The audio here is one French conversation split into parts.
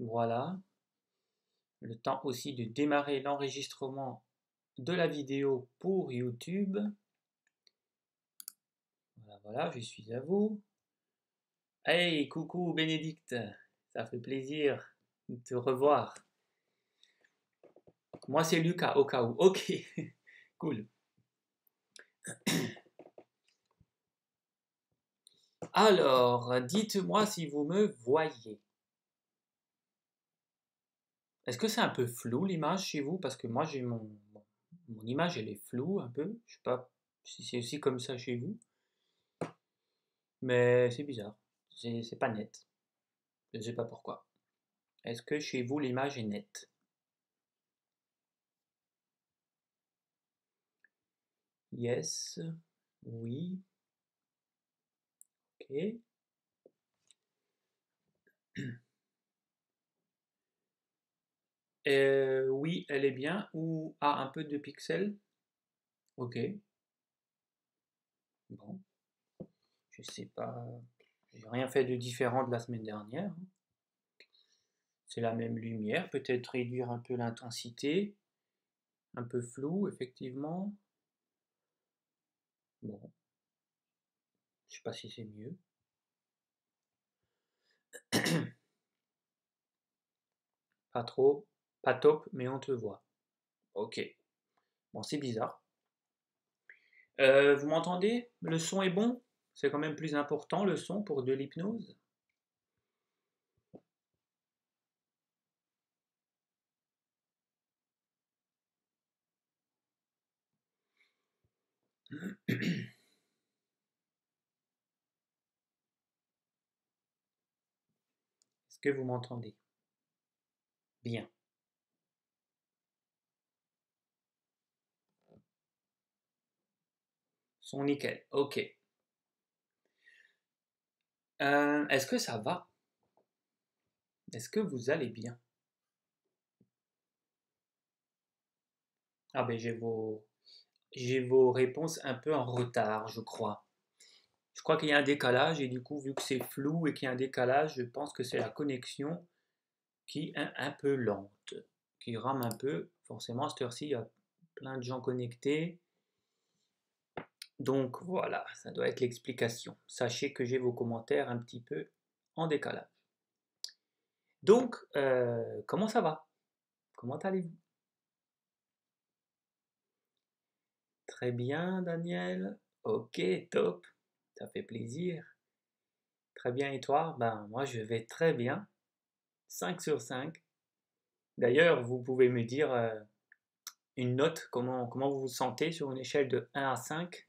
Voilà. Le temps aussi de démarrer l'enregistrement de la vidéo pour YouTube. Voilà, voilà, je suis à vous. Hey, coucou Bénédicte, ça fait plaisir de te revoir. Moi c'est Lucas au cas où. Ok, cool. Alors, dites-moi si vous me voyez. Est-ce que c'est un peu flou l'image chez vous? Parce que moi j'ai mon image elle est floue un peu. Je sais pas si c'est aussi comme ça chez vous. Mais c'est bizarre. C'est pas net. Je ne sais pas pourquoi. Est-ce que chez vous l'image est nette? Yes. Oui. Ok. Oui, elle est bien. Ou un peu de pixels. Ok. Bon. Je sais pas. J'ai rien fait de différent de la semaine dernière. C'est la même lumière. Peut-être réduire un peu l'intensité. Un peu flou, effectivement. Bon. Je sais pas si c'est mieux. Pas trop. Pas top, mais on te voit. Ok. Bon, c'est bizarre. Vous m'entendez? Le son est bon? C'est quand même plus important le son pour de l'hypnose. Est-ce que vous m'entendez? Bien. Son nickel. Ok. Est-ce que ça va? Est-ce que vous allez bien? Ah ben j'ai vos réponses un peu en retard, je crois. Je crois qu'il y a un décalage et du coup, vu que c'est flou et qu'il y a un décalage, je pense que c'est la connexion qui est un peu lente, qui rame un peu. Forcément, à cette heure-ci, il y a plein de gens connectés. Donc voilà, ça doit être l'explication. Sachez que j'ai vos commentaires un petit peu en décalage. Donc, comment ça va? Comment allez-vous? Très bien, Daniel. Ok, top. Ça fait plaisir. Très bien, et toi? Ben, moi, je vais très bien. 5 sur 5. D'ailleurs, vous pouvez me dire une note, comment vous vous sentez sur une échelle de 1 à 5?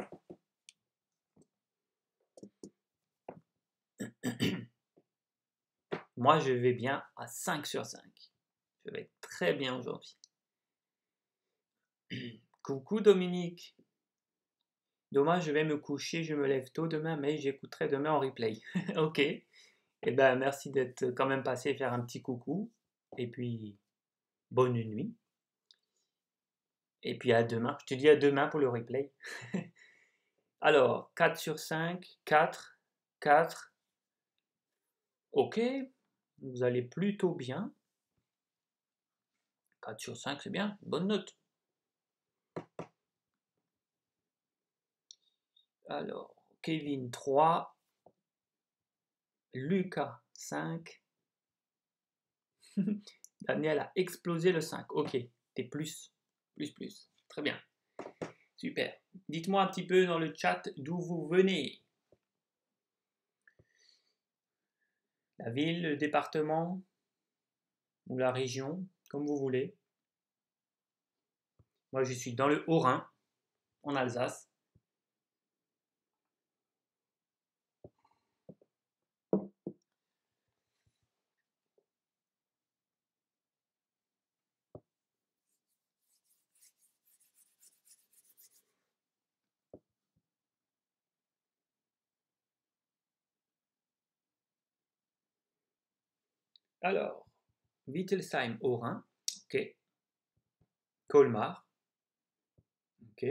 Moi, je vais bien à 5 sur 5. Je vais très bien aujourd'hui. Coucou Dominique. Dommage, je vais me coucher, je me lève tôt demain, mais j'écouterai demain en replay. Ok. Eh ben, merci d'être quand même passé faire un petit coucou. Et puis, bonne nuit. Et puis à demain. Je te dis à demain pour le replay. Alors, 4 sur 5, 4, 4. Ok. Vous allez plutôt bien. 4 sur 5, c'est bien. Bonne note. Alors, Kevin 3. Lucas 5. Daniel a explosé le 5. Ok. T'es plus. Plus, plus. Très bien. Super. Dites-moi un petit peu dans le chat d'où vous venez. La ville, le département ou la région, comme vous voulez. Moi, je suis dans le Haut-Rhin, en Alsace. Alors, Wittelsheim, Haut-Rhin. Ok. Colmar. Ok.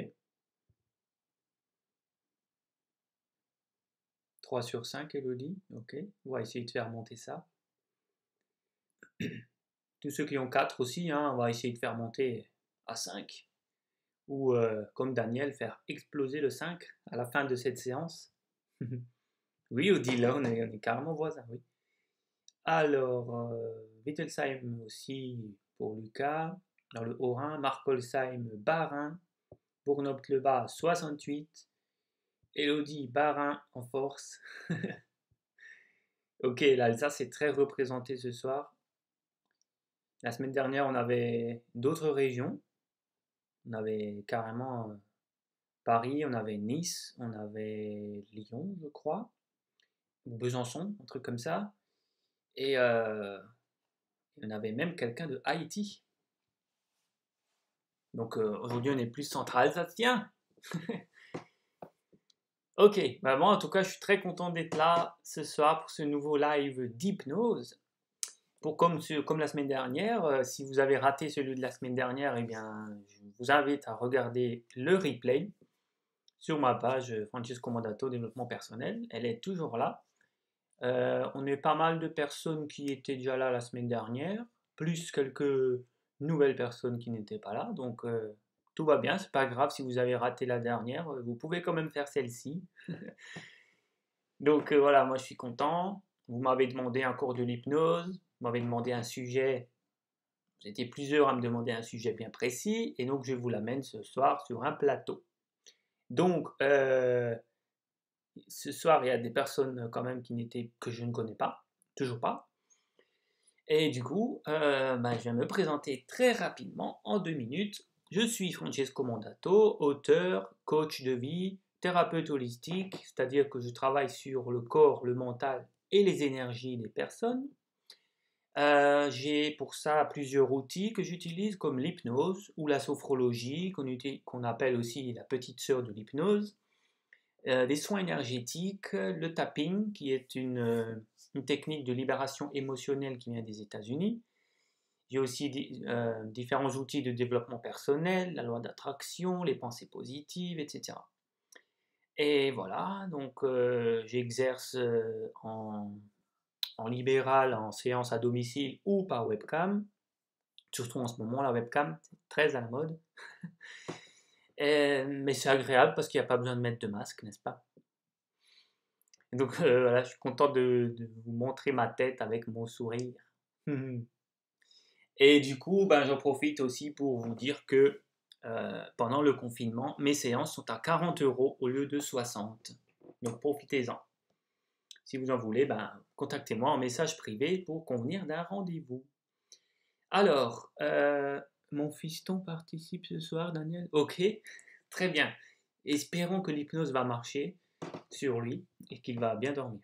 3 sur 5, Elodie. Ok. On va essayer de faire monter ça. Tous ceux qui ont 4 aussi, hein, on va essayer de faire monter à 5. Ou comme Daniel, faire exploser le 5 à la fin de cette séance. Oui, Odile, on est carrément voisins, oui. Alors, Wittelsheim aussi pour Lucas, dans le Haut-Rhin, Markolsheim, Bas-Rhin, Bourg-Noble-le-Bas, 68, Elodie, Bas-Rhin en force. Ok, l'Alsace est très représentée ce soir. La semaine dernière, on avait d'autres régions. On avait carrément Paris, on avait Nice, on avait Lyon, je crois, ou Besançon, un truc comme ça. Et on avait même quelqu'un de Haïti. Donc aujourd'hui, on est plus central-alsacien. Ok, bah moi en tout cas, je suis très content d'être là ce soir pour ce nouveau live d'hypnose. Comme la semaine dernière, si vous avez raté celui de la semaine dernière, eh bien, je vous invite à regarder le replay sur ma page Francesco Mandato Développement Personnel. Elle est toujours là. On est pas mal de personnes qui étaient déjà là la semaine dernière, plus quelques nouvelles personnes qui n'étaient pas là. Donc tout va bien, c'est pas grave si vous avez raté la dernière, vous pouvez quand même faire celle-ci. Donc voilà, moi je suis content. Vous m'avez demandé un cours de l'hypnose, vous m'avez demandé un sujet, vous étiez plusieurs à me demander un sujet bien précis, et donc je vous l'amène ce soir sur un plateau. Donc ce soir, il y a des personnes quand même que je ne connais pas, toujours pas. Et du coup, je vais me présenter très rapidement en 2 minutes. Je suis Francesco Mandato, auteur, coach de vie, thérapeute holistique, c'est-à-dire que je travaille sur le corps, le mental et les énergies des personnes. J'ai pour ça plusieurs outils que j'utilise comme l'hypnose ou la sophrologie, qu'on appelle aussi la petite sœur de l'hypnose, des soins énergétiques, le tapping, qui est une technique de libération émotionnelle qui vient des États-Unis. J'ai aussi différents outils de développement personnel, la loi d'attraction, les pensées positives, etc. Et voilà, donc j'exerce en libéral, en séance à domicile ou par webcam. Surtout en ce moment, la webcam, c'est très à la mode. Mais c'est agréable parce qu'il n'y a pas besoin de mettre de masque, n'est-ce pas? Donc voilà, je suis content de vous montrer ma tête avec mon sourire. Et du coup, j'en profite aussi pour vous dire que pendant le confinement, mes séances sont à 40 € au lieu de 60. Donc profitez-en. Si vous en voulez, contactez-moi en message privé pour convenir d'un rendez-vous. Alors, mon fiston participe ce soir, Daniel? Ok, très bien. Espérons que l'hypnose va marcher sur lui et qu'il va bien dormir.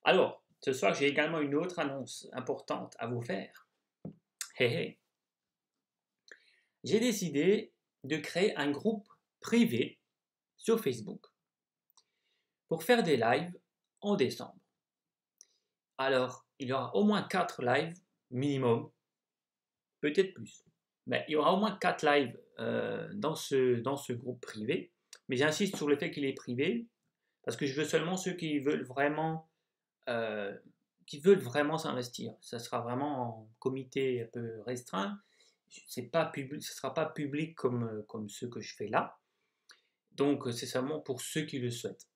Alors, ce soir, j'ai également une autre annonce importante à vous faire. Hey, hey. J'ai décidé de créer un groupe privé sur Facebook pour faire des lives en décembre. Alors, il y aura au moins 4 lives minimum, peut-être plus. Mais il y aura au moins 4 lives dans ce groupe privé. Mais j'insiste sur le fait qu'il est privé parce que je veux seulement ceux qui veulent vraiment s'investir. Ça sera vraiment en comité un peu restreint. Ce ne sera pas public comme ceux que je fais là. Donc c'est seulement pour ceux qui le souhaitent.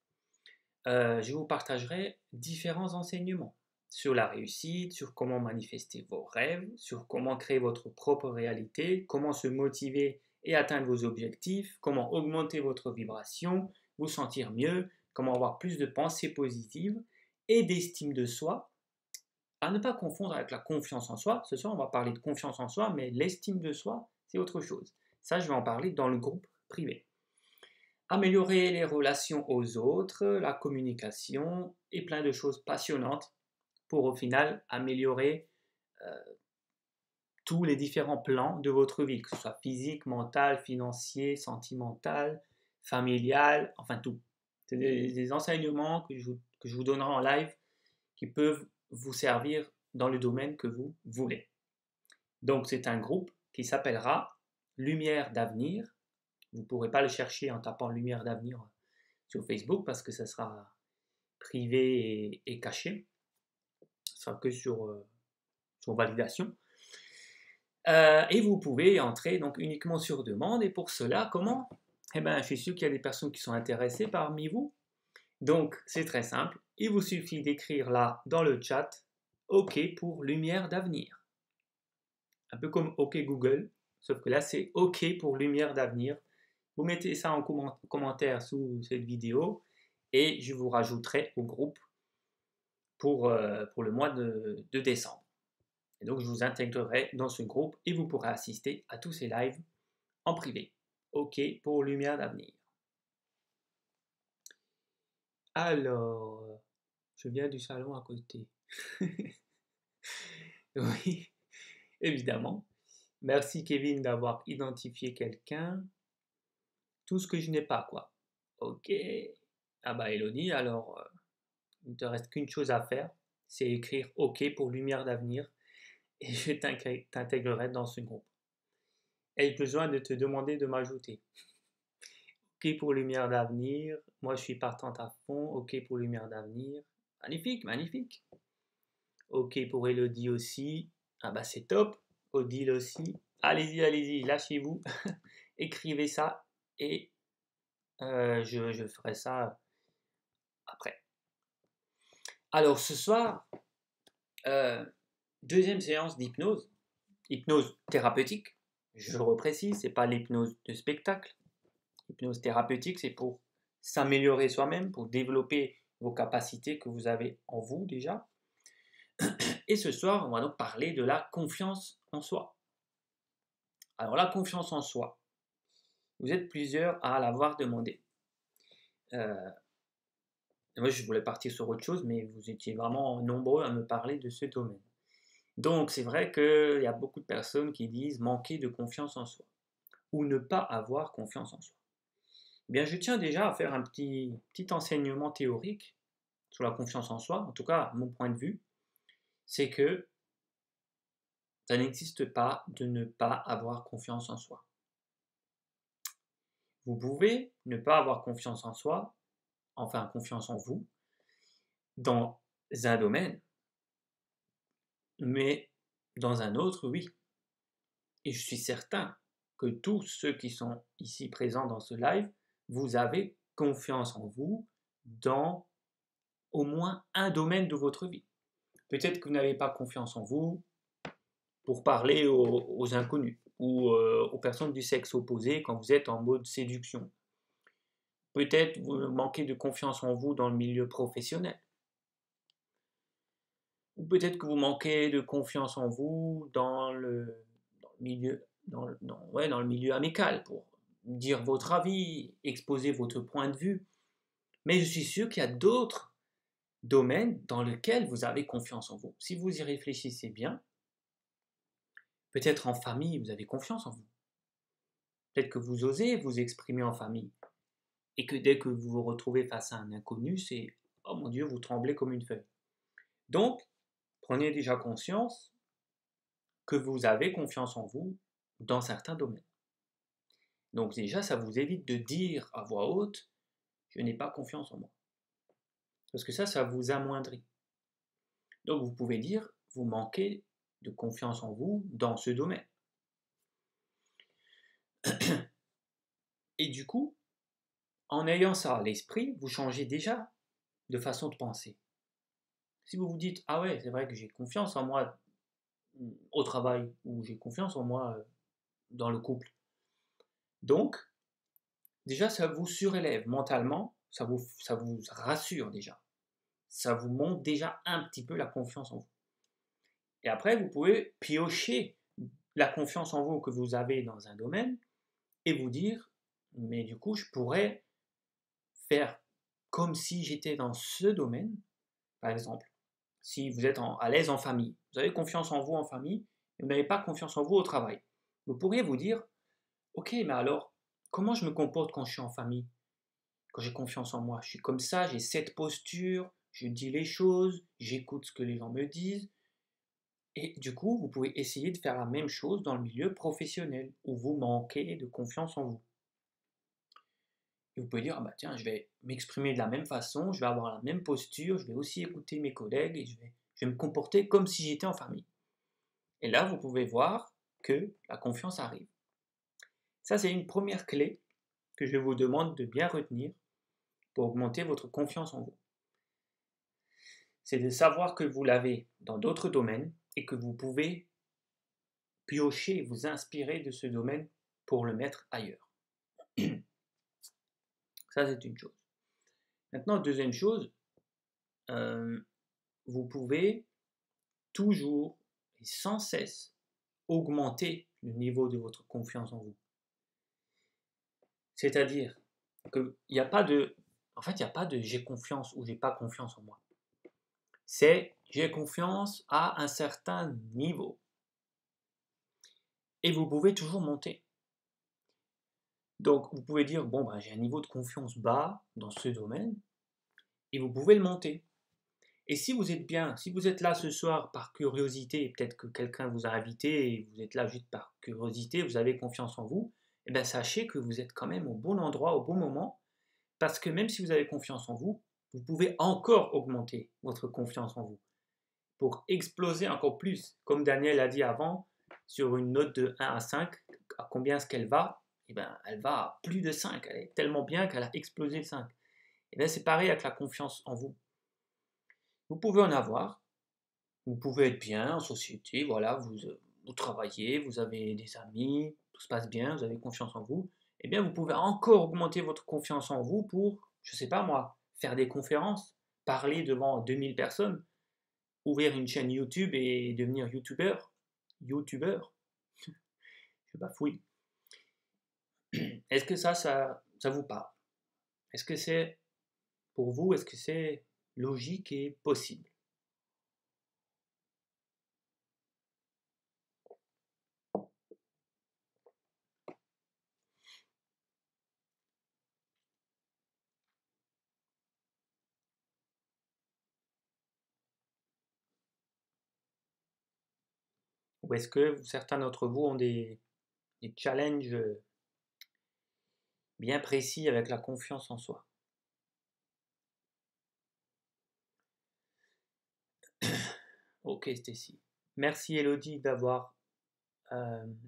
Je vous partagerai différents enseignements sur la réussite, sur comment manifester vos rêves, sur comment créer votre propre réalité, comment se motiver et atteindre vos objectifs, comment augmenter votre vibration, vous sentir mieux, comment avoir plus de pensées positives et d'estime de soi, à ne pas confondre avec la confiance en soi. Ce soir, on va parler de confiance en soi, mais l'estime de soi, c'est autre chose. Ça, je vais en parler dans le groupe privé. Améliorer les relations aux autres, la communication et plein de choses passionnantes pour au final améliorer tous les différents plans de votre vie, que ce soit physique, mental, financier, sentimental, familial, enfin tout. C'est des enseignements que je vous donnerai en live qui peuvent vous servir dans le domaine que vous voulez. Donc c'est un groupe qui s'appellera Lumière d'avenir. Vous ne pourrez pas le chercher en tapant Lumière d'avenir sur Facebook parce que ça sera privé et caché. Ce sera que sur validation. Et vous pouvez entrer donc uniquement sur demande. Et pour cela, comment? Eh bien, je suis sûr qu'il y a des personnes qui sont intéressées parmi vous. Donc, c'est très simple. Il vous suffit d'écrire là dans le chat OK pour lumière d'avenir. Un peu comme OK Google, sauf que là, c'est OK pour lumière d'avenir. Vous mettez ça en commentaire sous cette vidéo et je vous rajouterai au groupe pour le mois de décembre. Et donc, je vous intégrerai dans ce groupe et vous pourrez assister à tous ces lives en privé. OK pour lumière d'avenir. Alors, je viens du salon à côté. Oui, évidemment. Merci Kevin d'avoir identifié quelqu'un. Tout ce que je n'ai pas, quoi. OK. Ah bah Elodie, alors, il ne te reste qu'une chose à faire, c'est écrire OK pour lumière d'avenir et je t'intégrerai dans ce groupe. Ai-je besoin de te demander de m'ajouter? OK pour lumière d'avenir. Moi, je suis partante à fond. OK pour lumière d'avenir. Magnifique, magnifique. OK pour Elodie aussi. Ah bah c'est top. Odile aussi. Allez-y, allez-y, lâchez-vous. Écrivez ça et je ferai ça après. Alors ce soir, deuxième séance d'hypnose. Hypnose thérapeutique. Je le reprécise, c'est pas l'hypnose de spectacle. L'hypnose thérapeutique, c'est pour s'améliorer soi-même, pour développer vos capacités que vous avez en vous déjà. Et ce soir, on va donc parler de la confiance en soi. Alors la confiance en soi, vous êtes plusieurs à l'avoir demandé. Moi, je voulais partir sur autre chose, mais vous étiez vraiment nombreux à me parler de ce domaine. Donc c'est vrai qu'il y a beaucoup de personnes qui disent manquer de confiance en soi ou ne pas avoir confiance en soi. Eh bien, je tiens déjà à faire un petit enseignement théorique sur la confiance en soi, en tout cas mon point de vue, c'est que ça n'existe pas de ne pas avoir confiance en soi. Vous pouvez ne pas avoir confiance en soi, enfin confiance en vous, dans un domaine, mais dans un autre, oui. Et je suis certain que tous ceux qui sont ici présents dans ce live, vous avez confiance en vous dans au moins un domaine de votre vie. Peut-être que vous n'avez pas confiance en vous pour parler aux inconnus ou aux personnes du sexe opposé quand vous êtes en mode séduction. Peut-être vous manquez de confiance en vous dans le milieu professionnel. Ou peut-être que vous manquez de confiance en vous dans le milieu, dans le milieu amical pour dire votre avis, exposer votre point de vue. Mais je suis sûr qu'il y a d'autres domaines dans lesquels vous avez confiance en vous. Si vous y réfléchissez bien, peut-être en famille, vous avez confiance en vous. Peut-être que vous osez vous exprimer en famille. Et que dès que vous vous retrouvez face à un inconnu, c'est « Oh mon Dieu, vous tremblez comme une feuille ». Donc, prenez déjà conscience que vous avez confiance en vous dans certains domaines. Donc déjà, ça vous évite de dire à voix haute « Je n'ai pas confiance en moi ». Parce que ça vous amoindrit. Donc vous pouvez dire « Vous manquez de confiance en vous dans ce domaine ». Et du coup, en ayant ça à l'esprit, vous changez déjà de façon de penser. Si vous vous dites « Ah ouais, c'est vrai que j'ai confiance en moi au travail » ou « J'ai confiance en moi dans le couple ». Donc, déjà, ça vous surélève mentalement, ça vous rassure déjà. Ça vous montre déjà un petit peu la confiance en vous. Et après, vous pouvez piocher la confiance en vous que vous avez dans un domaine et vous dire, mais du coup, je pourrais faire comme si j'étais dans ce domaine. Par exemple, si vous êtes à l'aise en famille, vous avez confiance en vous en famille, mais vous n'avez pas confiance en vous au travail. Vous pourriez vous dire, ok, mais alors, comment je me comporte quand je suis en famille? Quand j'ai confiance en moi, je suis comme ça, j'ai cette posture, je dis les choses, j'écoute ce que les gens me disent. Et du coup, vous pouvez essayer de faire la même chose dans le milieu professionnel, où vous manquez de confiance en vous. Et vous pouvez dire, ah bah tiens, je vais m'exprimer de la même façon, je vais avoir la même posture, je vais aussi écouter mes collègues et je vais je vais me comporter comme si j'étais en famille. Et là, vous pouvez voir que la confiance arrive. Ça, c'est une première clé que je vous demande de bien retenir pour augmenter votre confiance en vous. C'est de savoir que vous l'avez dans d'autres domaines et que vous pouvez piocher, vous inspirer de ce domaine pour le mettre ailleurs. Ça, c'est une chose. Maintenant, deuxième chose, vous pouvez toujours et sans cesse augmenter le niveau de votre confiance en vous. C'est-à-dire qu'il n'y a pas de... En fait, il n'y a pas de j'ai confiance ou j'ai pas confiance en moi. C'est j'ai confiance à un certain niveau. Et vous pouvez toujours monter. Donc, vous pouvez dire, bon, ben, j'ai un niveau de confiance bas dans ce domaine, et vous pouvez le monter. Et si vous êtes bien, si vous êtes là ce soir par curiosité, peut-être que quelqu'un vous a invité et vous êtes là juste par curiosité, vous avez confiance en vous, eh bien sachez que vous êtes quand même au bon endroit, au bon moment, parce que même si vous avez confiance en vous, vous pouvez encore augmenter votre confiance en vous pour exploser encore plus. Comme Daniel a dit avant, sur une note de 1 à 5, à combien est-ce qu'elle va? Eh bien, elle va à plus de 5. Elle est tellement bien qu'elle a explosé le 5. Et bien, c'est pareil avec la confiance en vous. Vous pouvez en avoir, vous pouvez être bien en société, voilà, vous travaillez, vous avez des amis, tout se passe bien, vous avez confiance en vous. Eh bien, vous pouvez encore augmenter votre confiance en vous pour, je ne sais pas moi, faire des conférences, parler devant 2000 personnes, ouvrir une chaîne YouTube et devenir youtubeur, je bafouille. Est-ce que ça vous parle? Est-ce que c'est, pour vous, est-ce que c'est logique et possible? Ou est-ce que certains d'entre vous ont des challenges bien précis avec la confiance en soi? Ok, Stacy. Merci Elodie d'avoir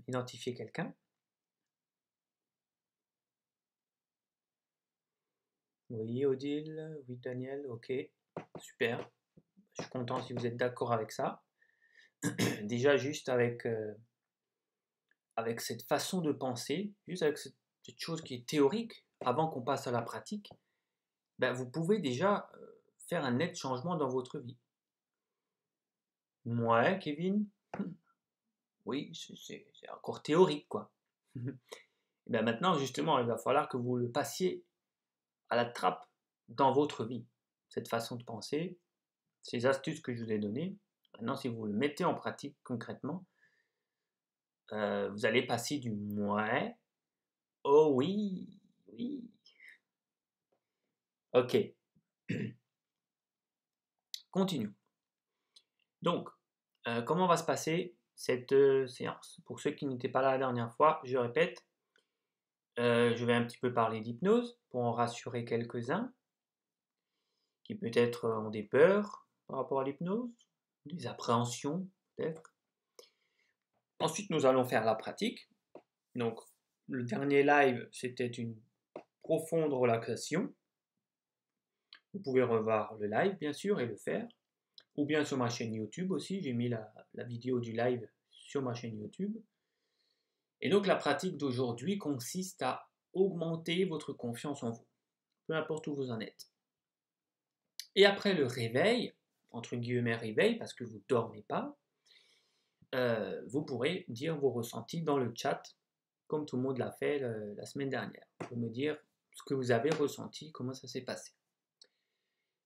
identifié quelqu'un. Oui, Odile, oui, Daniel, ok, super. Je suis content si vous êtes d'accord avec ça. Déjà, juste avec cette façon de penser, juste avec cette chose qui est théorique, avant qu'on passe à la pratique, ben, vous pouvez déjà faire un net changement dans votre vie. Ouais, Kevin? Oui, c'est encore théorique, quoi. Et ben maintenant, justement, il va falloir que vous le passiez à la trappe dans votre vie. Cette façon de penser, ces astuces que je vous ai données, maintenant, si vous le mettez en pratique concrètement, vous allez passer du ouais, oh oui, oui. Ok, continuons. Donc, comment va se passer cette séance? Pour ceux qui n'étaient pas là la dernière fois, je répète, je vais un petit peu parler d'hypnose pour en rassurer quelques-uns qui peut-être ont des peurs par rapport à l'hypnose, des appréhensions peut-être. Ensuite, nous allons faire la pratique. Donc, le dernier live, c'était une profonde relaxation. Vous pouvez revoir le live, bien sûr, et le faire. Ou bien sur ma chaîne YouTube aussi, j'ai mis la vidéo du live sur ma chaîne YouTube. Et donc, la pratique d'aujourd'hui consiste à augmenter votre confiance en vous, peu importe où vous en êtes. Et après le réveil, entre guillemets réveil, parce que vous ne dormez pas, vous pourrez dire vos ressentis dans le chat, comme tout le monde l'a fait la semaine dernière, pour me dire ce que vous avez ressenti, comment ça s'est passé.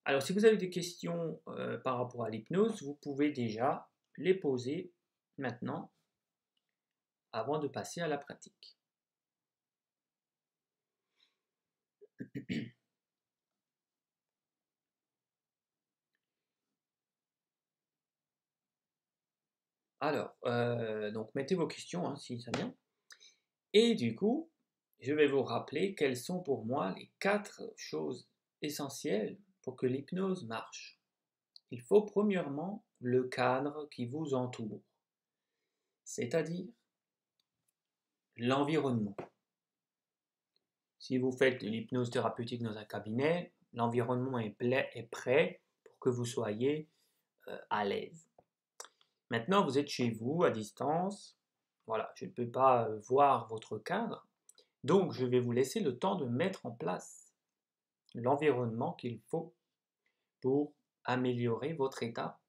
Alors, si vous avez des questions par rapport à l'hypnose, vous pouvez déjà les poser maintenant, avant de passer à la pratique. Alors, donc mettez vos questions hein, si ça vient. Et du coup, je vais vous rappeler quelles sont pour moi les 4 choses essentielles pour que l'hypnose marche. il faut premièrement le cadre qui vous entoure, c'est-à-dire l'environnement. Si vous faites de l'hypnose thérapeutique dans un cabinet, l'environnement est prêt pour que vous soyez à l'aise. Maintenant, vous êtes chez vous, à distance. Voilà, je ne peux pas voir votre cadre. Donc, je vais vous laisser le temps de mettre en place l'environnement qu'il faut pour améliorer votre état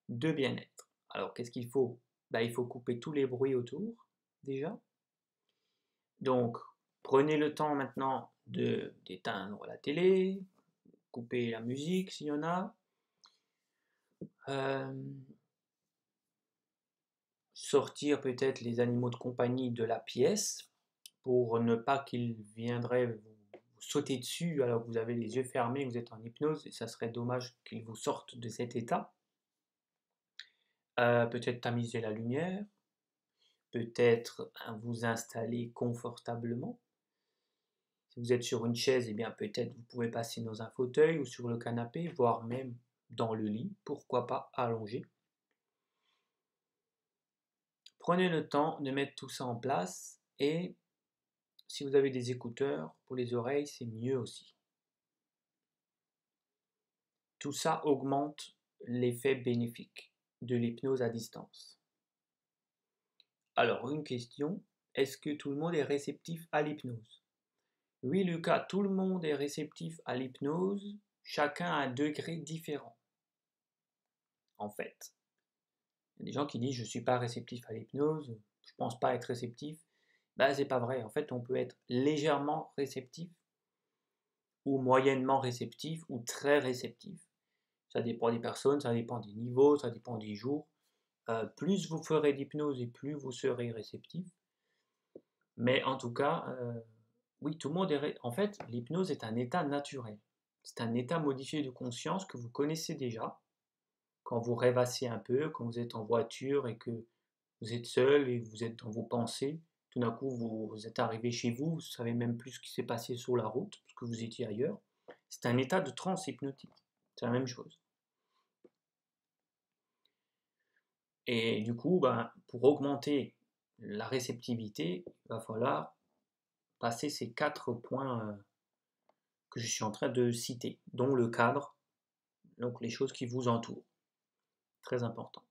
de bien-être. Alors, qu'est-ce qu'il faut? Il faut couper tous les bruits autour, déjà. Donc, prenez le temps maintenant d'éteindre la télé, couper la musique s'il y en a. Sortir peut-être les animaux de compagnie de la pièce pour ne pas qu'ils viendraient vous sauter dessus alors que vous avez les yeux fermés, vous êtes en hypnose, et ça serait dommage qu'ils vous sortent de cet état. Peut-être tamiser la lumière, peut-être vous installer confortablement. Si vous êtes sur une chaise, eh bien peut-être vous pouvez passer dans un fauteuil ou sur le canapé, voire même dans le lit, pourquoi pas allongé. Prenez le temps de mettre tout ça en place et si vous avez des écouteurs pour les oreilles, c'est mieux aussi. Tout ça augmente l'effet bénéfique de l'hypnose à distance. Alors, une question, est-ce que tout le monde est réceptif à l'hypnose? Oui, Lucas, tout le monde est réceptif à l'hypnose, chacun à un degré différent. En fait, il y a des gens qui disent je ne suis pas réceptif à l'hypnose, je ne pense pas être réceptif. C'est pas vrai. En fait, on peut être légèrement réceptif ou moyennement réceptif ou très réceptif. Ça dépend des personnes, ça dépend des niveaux, ça dépend des jours. Plus vous ferez d'hypnose et plus vous serez réceptif. Mais en tout cas, oui, tout le monde est... En fait, l'hypnose est un état naturel. C'est un état modifié de conscience que vous connaissez déjà. Quand vous rêvassez un peu, quand vous êtes en voiture et que vous êtes seul et vous êtes dans vos pensées, tout d'un coup vous êtes arrivé chez vous, vous ne savez même plus ce qui s'est passé sur la route, parce que vous étiez ailleurs. C'est un état de transe hypnotique. C'est la même chose. Et du coup, pour augmenter la réceptivité, il va falloir passer ces 4 points que je suis en train de citer, dont le cadre, donc les choses qui vous entourent. Très important.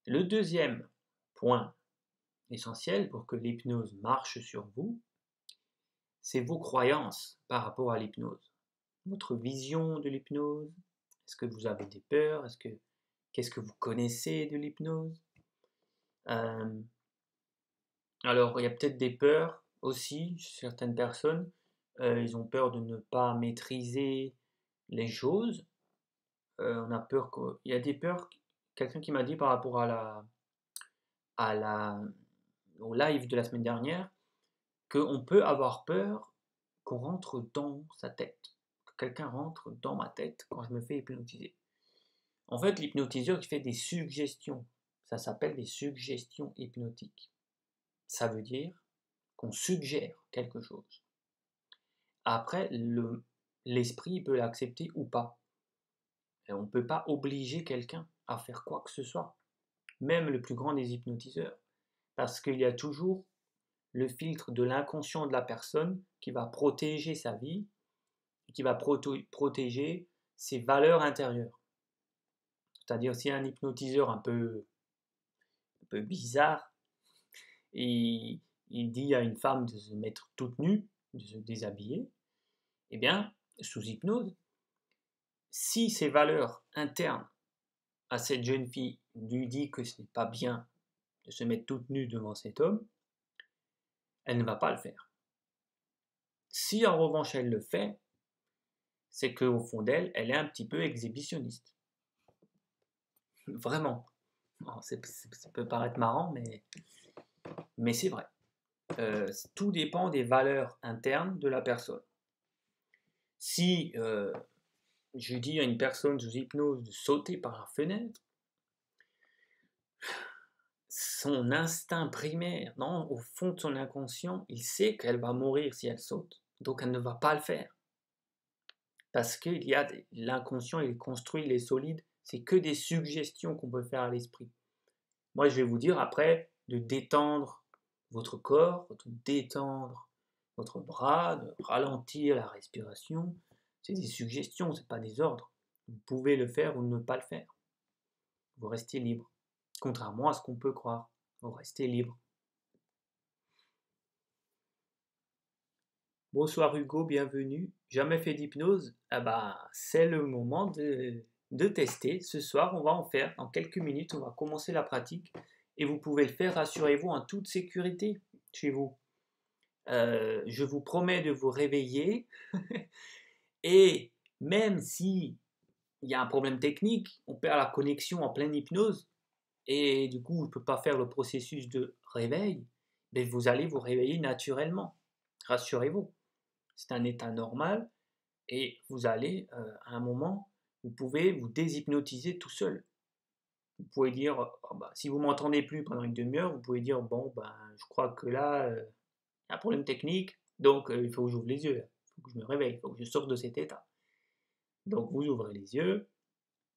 Le deuxième point essentiel pour que l'hypnose marche sur vous, c'est vos croyances par rapport à l'hypnose. Votre vision de l'hypnose. Est-ce que vous avez des peurs? Qu'est-ce que vous connaissez de l'hypnose? Alors, il y a peut-être des peurs aussi chez certaines personnes. Ils ont peur de ne pas maîtriser les choses. On a peur il y a des peurs. Quelqu'un qui m'a dit par rapport au live de la semaine dernière qu'on peut avoir peur qu'on rentre dans sa tête, que quelqu'un rentre dans ma tête quand je me fais hypnotiser. En fait, l'hypnotiseur il fait des suggestions. Ça s'appelle des suggestions hypnotiques. Ça veut dire qu'on suggère quelque chose. Après, l'esprit peut l'accepter ou pas. Et on ne peut pas obliger quelqu'un à faire quoi que ce soit, même le plus grand des hypnotiseurs, parce qu'il y a toujours le filtre de l'inconscient de la personne qui va protéger sa vie, qui va protéger ses valeurs intérieures. C'est-à-dire s'il y a un hypnotiseur un peu bizarre, et il dit à une femme de se mettre toute nue, de se déshabiller, eh bien, sous hypnose, si ses valeurs internes à cette jeune fille lui dit que ce n'est pas bien de se mettre toute nue devant cet homme, elle ne va pas le faire. Si en revanche elle le fait, c'est qu'au fond d'elle, elle est un petit peu exhibitionniste. Vraiment. Ça peut paraître marrant, mais c'est vrai. Tout dépend des valeurs internes de la personne. Si je dis à une personne sous hypnose de sauter par la fenêtre, son instinct primaire, non, au fond de son inconscient, il sait qu'elle va mourir si elle saute. Donc elle ne va pas le faire. Parce qu'il y a l'inconscient, il est construit, il est solide, c'est que des suggestions qu'on peut faire à l'esprit. Moi, je vais vous dire après de détendre votre corps, de détendre votre bras, de ralentir la respiration. C'est des suggestions, ce n'est pas des ordres. Vous pouvez le faire ou ne pas le faire. Vous restez libre. Contrairement à ce qu'on peut croire. Vous restez libre. Bonsoir Hugo, bienvenue. Jamais fait d'hypnose? Ah bah, c'est le moment de tester. Ce soir, on va en faire. Dans quelques minutes, on va commencer la pratique. Et vous pouvez le faire, rassurez-vous, en toute sécurité chez vous. Je vous promets de vous réveiller. Et même si il y a un problème technique, on perd la connexion en pleine hypnose, et du coup, on ne peut pas faire le processus de réveil, mais vous allez vous réveiller naturellement. Rassurez-vous. C'est un état normal et vous allez, à un moment, vous pouvez vous déshypnotiser tout seul. Vous pouvez dire, oh bah, si vous m'entendez plus pendant une demi-heure, vous pouvez dire, bon, ben, je crois que là, il y a un problème technique, donc il faut que j'ouvre les yeux, il faut que je me réveille, il faut que je sorte de cet état. Donc vous ouvrez les yeux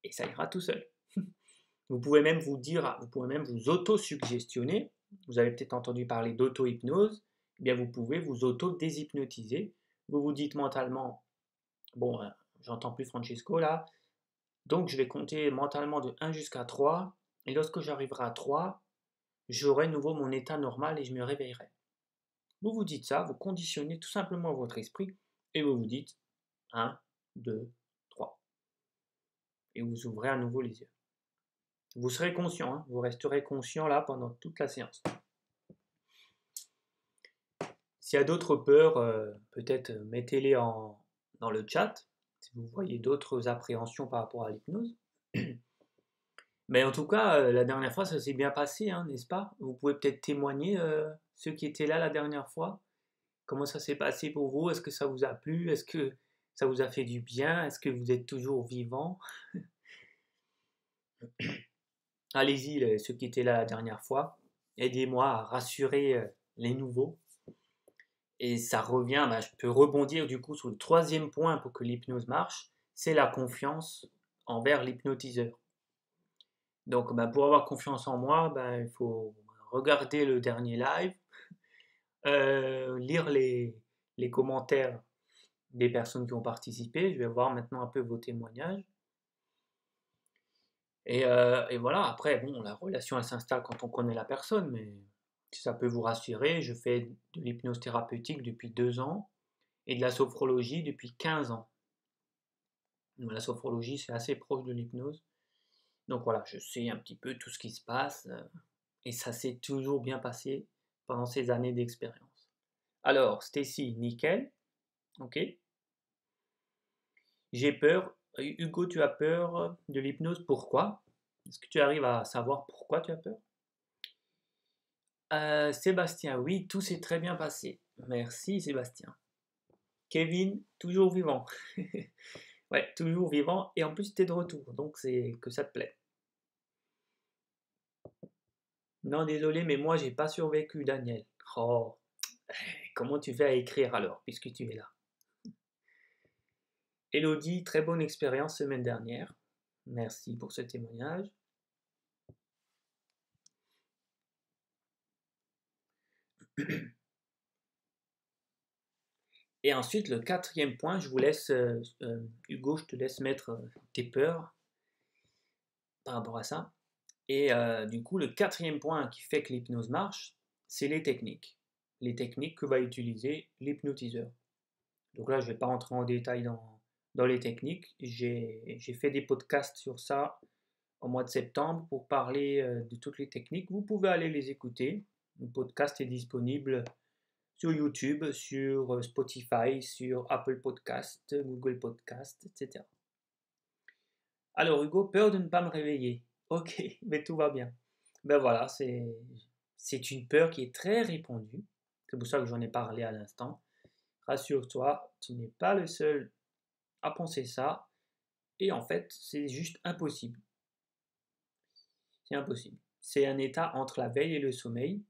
et ça ira tout seul. Vous pouvez même vous dire, vous pouvez même vous auto-suggestionner. Vous avez peut-être entendu parler d'auto-hypnose. Eh bien, vous pouvez vous auto-déshypnotiser. Vous vous dites mentalement, bon, j'entends plus Francesco là, donc je vais compter mentalement de 1 jusqu'à 3, et lorsque j'arriverai à 3, j'aurai de nouveau mon état normal et je me réveillerai. Vous vous dites ça, vous conditionnez tout simplement votre esprit, et vous vous dites 1, 2, 3. Et vous ouvrez à nouveau les yeux. Vous serez conscient, hein, vous resterez conscient là pendant toute la séance. S'il y a d'autres peurs, peut-être mettez-les dans le chat, si vous voyez d'autres appréhensions par rapport à l'hypnose. Mais en tout cas, la dernière fois, ça s'est bien passé, hein, n'est-ce pas? Vous pouvez peut-être témoigner, ceux qui étaient là la dernière fois. Comment ça s'est passé pour vous? Est-ce que ça vous a plu? Est-ce que ça vous a fait du bien? Est-ce que vous êtes toujours vivant? Allez-y, ceux qui étaient là la dernière fois. Aidez-moi à rassurer les nouveaux. Et ça revient, bah, je peux rebondir du coup sur le troisième point pour que l'hypnose marche, c'est la confiance envers l'hypnotiseur. Donc bah, pour avoir confiance en moi, bah, il faut regarder le dernier live, lire les commentaires des personnes qui ont participé. Je vais voir maintenant un peu vos témoignages. Et voilà, après, bon, la relation elle s'installe quand on connaît la personne, mais si ça peut vous rassurer, je fais de l'hypnose thérapeutique depuis 2 ans et de la sophrologie depuis 15 ans. La sophrologie, c'est assez proche de l'hypnose. Donc voilà, je sais un petit peu tout ce qui se passe et ça s'est toujours bien passé pendant ces années d'expérience. Alors, Stacy, nickel, ok. J'ai peur. Hugo, tu as peur de l'hypnose, pourquoi? Est-ce que tu arrives à savoir pourquoi tu as peur? Sébastien, oui, tout s'est très bien passé. Merci Sébastien. Kevin, toujours vivant. Ouais, toujours vivant et en plus tu es de retour, donc c'est que ça te plaît. Non, désolé, mais moi j'ai pas survécu, Daniel. Oh, comment tu fais à écrire alors, puisque tu es là? Elodie, très bonne expérience semaine dernière. Merci pour ce témoignage. Et ensuite, le quatrième point, je vous laisse, Hugo, je te laisse mettre tes peurs par rapport à ça. Et du coup, le quatrième point qui fait que l'hypnose marche, c'est les techniques. Les techniques que va utiliser l'hypnotiseur. Donc là, je ne vais pas rentrer en détail dans les techniques. J'ai fait des podcasts sur ça au mois de septembre pour parler de toutes les techniques. Vous pouvez aller les écouter. Le podcast est disponible sur YouTube, sur Spotify, sur Apple Podcast, Google Podcast, etc. Alors Hugo, peur de ne pas me réveiller. Ok, mais tout va bien. Ben voilà, c'est une peur qui est très répandue. C'est pour ça que j'en ai parlé à l'instant. Rassure-toi, tu n'es pas le seul à penser ça. Et en fait, c'est juste impossible. C'est impossible. C'est un état entre la veille et le sommeil,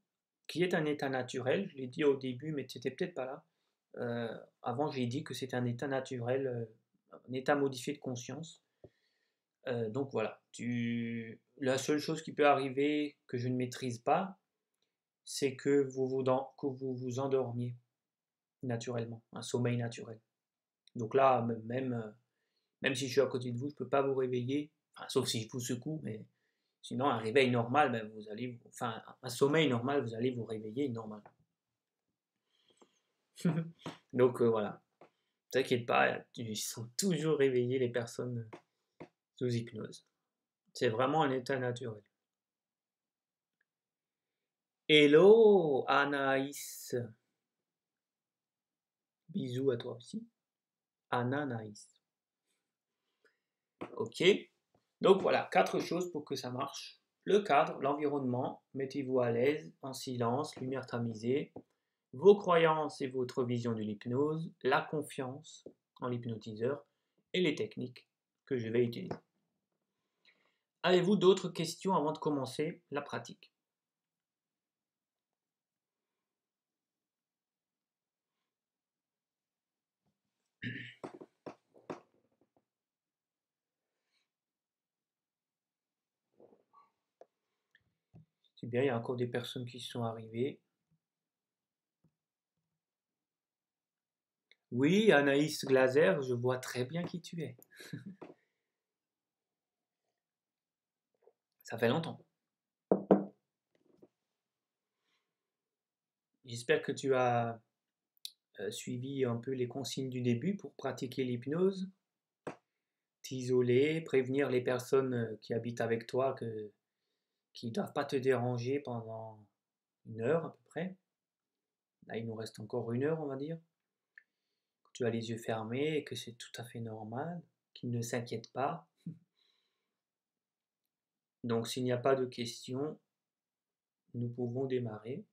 qui est un état naturel. Je l'ai dit au début, mais tu n'étais peut-être pas là. Avant, j'ai dit que c'est un état naturel un état modifié de conscience. Donc voilà, la seule chose qui peut arriver que je ne maîtrise pas, c'est que vous endormiez naturellement, un sommeil naturel. Donc là, même si je suis à côté de vous, je ne peux pas vous réveiller, enfin, sauf si je vous secoue, mais sinon un réveil normal, ben, enfin un sommeil normal, vous allez vous réveiller normal. Donc voilà, ne t'inquiète pas, ils sont toujours réveillés les personnes sous hypnose. C'est vraiment un état naturel. Hello Anaïs, bisous à toi aussi. Anaïs. Ok, donc voilà, 4 choses pour que ça marche. Le cadre, l'environnement, mettez-vous à l'aise, en silence, lumière tamisée, vos croyances et votre vision de l'hypnose, la confiance en l'hypnotiseur et les techniques que je vais utiliser. Avez-vous d'autres questions avant de commencer la pratique? C'est bien, il y a encore des personnes qui sont arrivées. Oui, Anaïs Glaser, je vois très bien qui tu es. Ça fait longtemps. J'espère que tu as suivi un peu les consignes du début pour pratiquer l'hypnose. T'isoler, prévenir les personnes qui habitent avec toi qui ne doivent pas te déranger pendant 1 heure à peu près. Là, il nous reste encore 1 heure, on va dire. Que tu as les yeux fermés et que c'est tout à fait normal, qu'ils ne s'inquiètent pas. Donc, s'il n'y a pas de questions, nous pouvons démarrer.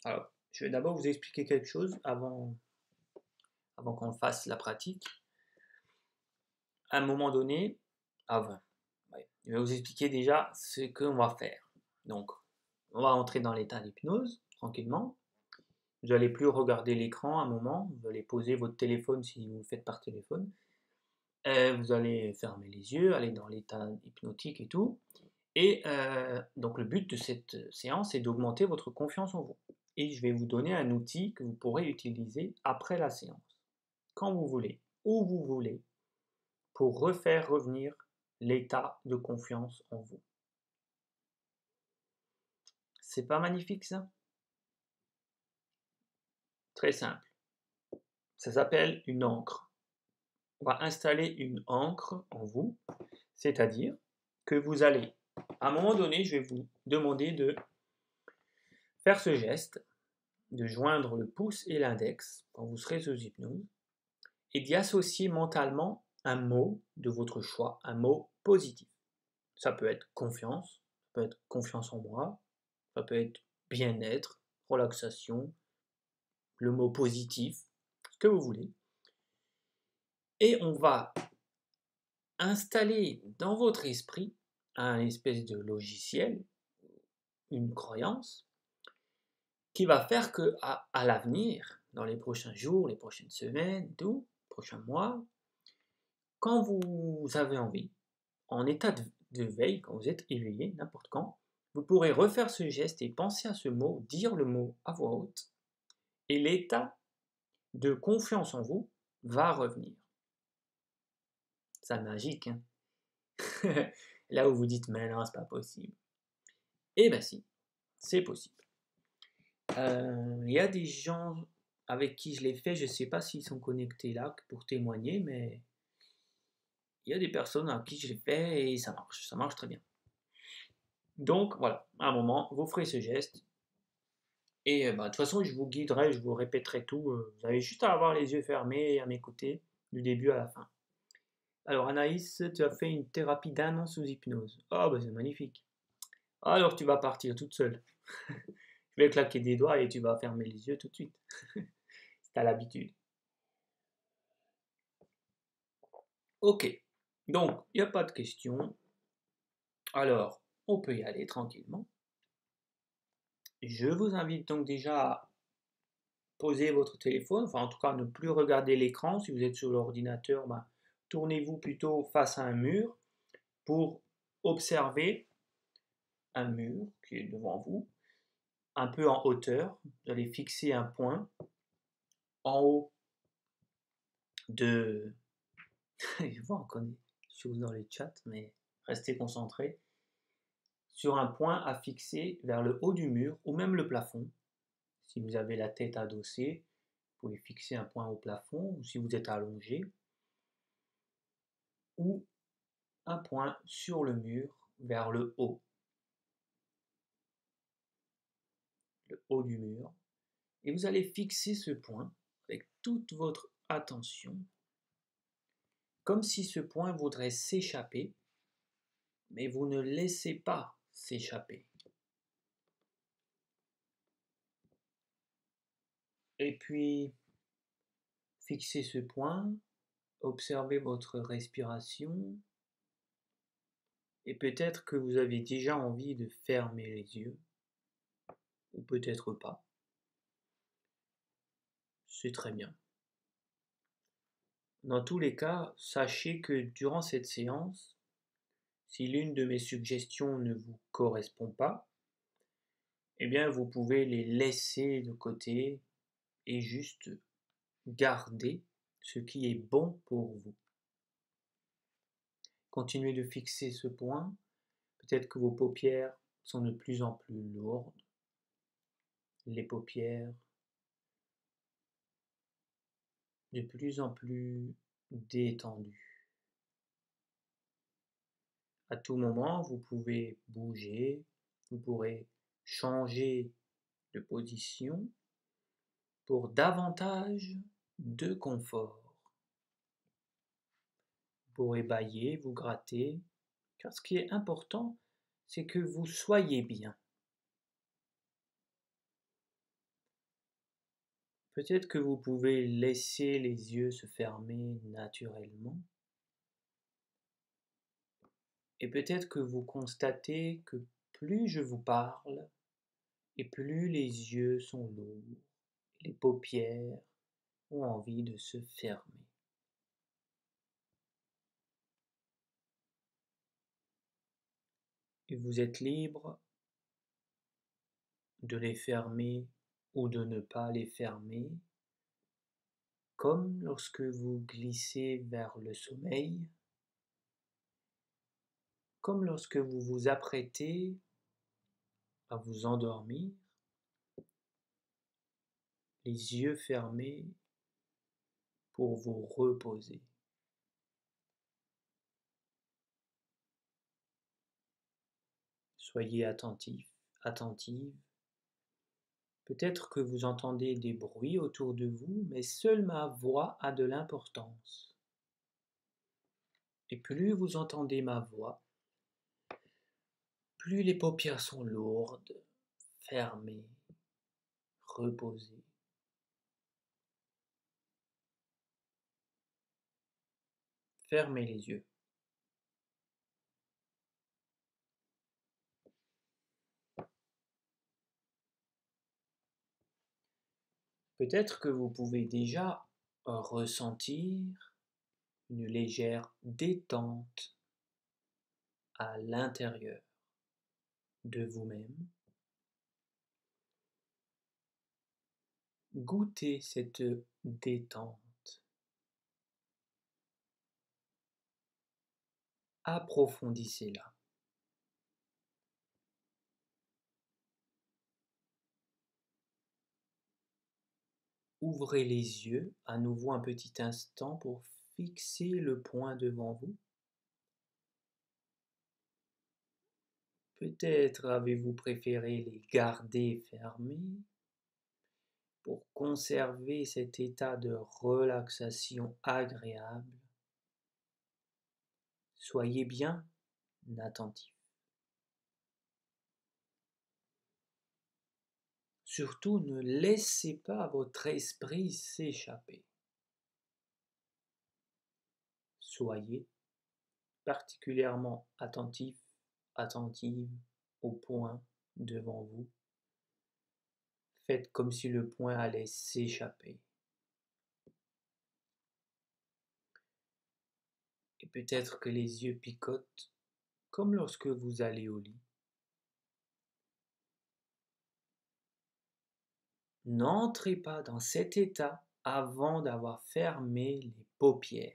Alors, je vais d'abord vous expliquer quelque chose avant qu'on fasse la pratique. À un moment donné, je vais vous expliquer déjà ce qu'on va faire. Donc, on va entrer dans l'état d'hypnose tranquillement. Vous n'allez plus regarder l'écran un moment. Vous allez poser votre téléphone si vous le faites par téléphone. Vous allez fermer les yeux, aller dans l'état hypnotique et tout. Et donc le but de cette séance est d'augmenter votre confiance en vous. Et je vais vous donner un outil que vous pourrez utiliser après la séance, quand vous voulez, où vous voulez, pour refaire revenir l'état de confiance en vous. C'est pas magnifique ça? Très simple. Ça s'appelle une ancre. On va installer une ancre en vous, c'est-à-dire que vous allez, à un moment donné, je vais vous demander de faire ce geste, de joindre le pouce et l'index quand vous serez sous hypnose, et d'y associer mentalement un mot de votre choix, un mot positif. Ça peut être confiance, ça peut être confiance en moi, ça peut être bien-être, relaxation, le mot positif, ce que vous voulez. Et on va installer dans votre esprit un espèce de logiciel, une croyance, qui va faire que à l'avenir, dans les prochains jours, les prochaines semaines, tout, prochains mois, quand vous avez envie, en état de veille, quand vous êtes éveillé, n'importe quand, vous pourrez refaire ce geste et penser à ce mot, dire le mot à voix haute, et l'état de confiance en vous va revenir. C'est magique, hein? Là où vous dites, mais non, c'est pas possible. Eh ben si, c'est possible. Il y a des gens avec qui je l'ai fait, je ne sais pas s'ils sont connectés là pour témoigner, mais il y a des personnes à qui je l'ai fait et ça marche très bien. Donc voilà, à un moment, vous ferez ce geste et de toute façon, je vous guiderai, je vous répéterai tout. Vous avez juste à avoir les yeux fermés et à m'écouter du début à la fin. Alors Anaïs, tu as fait une thérapie d'1 an sous hypnose. Oh, bah c'est magnifique. Alors tu vas partir toute seule. Je vais claquer des doigts et tu vas fermer les yeux tout de suite. C'est à l'habitude. Ok, donc il n'y a pas de questions. Alors, on peut y aller tranquillement. Je vous invite donc déjà posez votre téléphone, enfin en tout cas ne plus regarder l'écran. Si vous êtes sur l'ordinateur, ben, tournez-vous plutôt face à un mur pour observer un mur qui est devant vous, un peu en hauteur. Vous allez fixer un point en haut de... Je vois encore des choses dans le chat, mais restez concentrés. Sur un point à fixer vers le haut du mur ou même le plafond. Si vous avez la tête adossée, vous pouvez fixer un point au plafond, ou si vous êtes allongé, ou un point sur le mur vers le haut du mur. Et vous allez fixer ce point avec toute votre attention, comme si ce point voudrait s'échapper, mais vous ne laissez pas s'échapper. Et puis, fixez ce point, observez votre respiration, et peut-être que vous avez déjà envie de fermer les yeux, ou peut-être pas. C'est très bien. Dans tous les cas, sachez que durant cette séance, si l'une de mes suggestions ne vous correspond pas, eh bien vous pouvez les laisser de côté et juste garder ce qui est bon pour vous. Continuez de fixer ce point. Peut-être que vos paupières sont de plus en plus lourdes. Les paupières de plus en plus détendues. À tout moment, vous pouvez bouger, vous pourrez changer de position pour davantage de confort. Vous pourrez bâiller, vous gratter, car ce qui est important, c'est que vous soyez bien. Peut-être que vous pouvez laisser les yeux se fermer naturellement. Et peut-être que vous constatez que plus je vous parle, et plus les yeux sont lourds, les paupières ont envie de se fermer. Et vous êtes libre de les fermer ou de ne pas les fermer, comme lorsque vous glissez vers le sommeil, comme lorsque vous vous apprêtez à vous endormir, les yeux fermés pour vous reposer. Soyez attentif, attentive. Peut-être que vous entendez des bruits autour de vous, mais seule ma voix a de l'importance. Et plus vous entendez ma voix, plus les paupières sont lourdes, fermées, reposées. Fermez les yeux. Peut-être que vous pouvez déjà ressentir une légère détente à l'intérieur de vous-même. Goûtez cette détente. Approfondissez-la. Ouvrez les yeux à nouveau un petit instant pour fixer le point devant vous. Peut-être avez-vous préféré les garder fermés pour conserver cet état de relaxation agréable. Soyez bien attentif. Surtout, ne laissez pas votre esprit s'échapper. Soyez particulièrement attentif, attentive au point devant vous. Faites comme si le poing allait s'échapper. Et peut-être que les yeux picotent comme lorsque vous allez au lit. N'entrez pas dans cet état avant d'avoir fermé les paupières.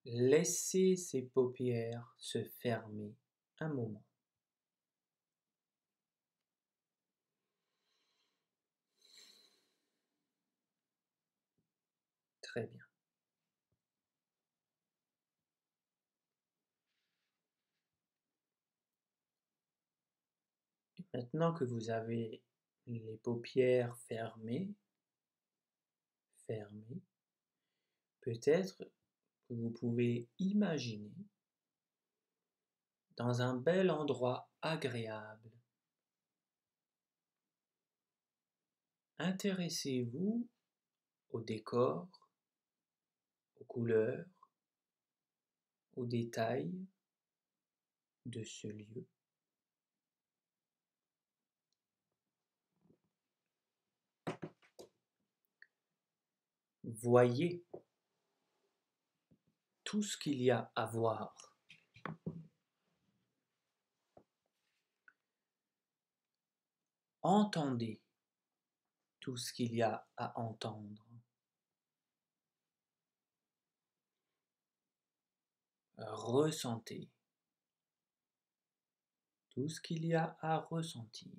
Laissez ces paupières se fermer un moment. Très bien. Maintenant que vous avez les paupières fermées, peut-être que vous pouvez imaginer dans un bel endroit agréable. Intéressez-vous au décor, aux couleurs, aux détails de ce lieu. Voyez tout ce qu'il y a à voir. Entendez tout ce qu'il y a à entendre. Ressentez tout ce qu'il y a à ressentir.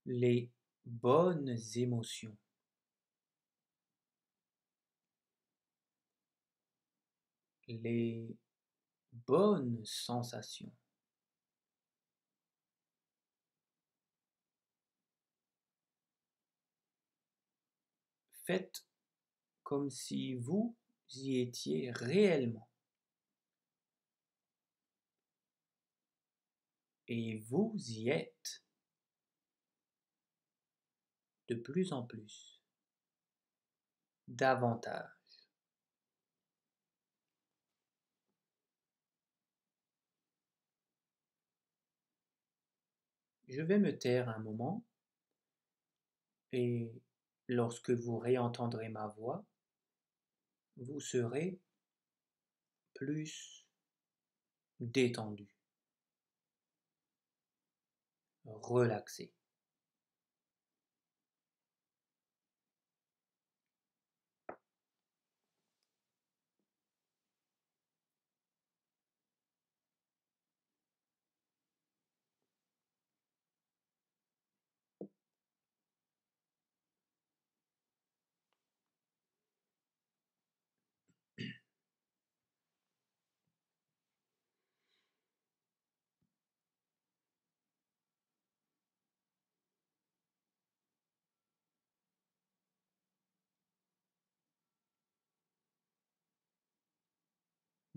Les bonnes émotions. Les bonnes sensations. Faites comme si vous y étiez réellement. Et vous y êtes de plus en plus, davantage. Je vais me taire un moment et lorsque vous réentendrez ma voix, vous serez plus détendu, relaxé.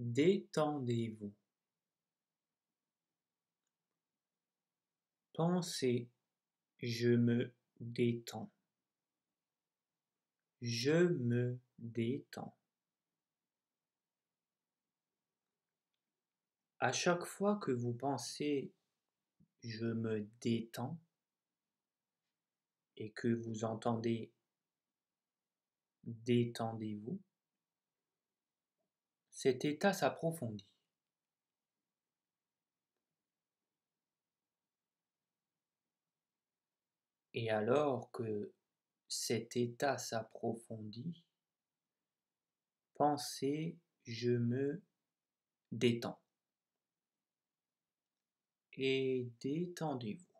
Détendez-vous. Pensez, je me détends. Je me détends. À chaque fois que vous pensez je me détends et que vous entendez détendez-vous, cet état s'approfondit. Et alors que cet état s'approfondit, pensez je me détends et détendez-vous.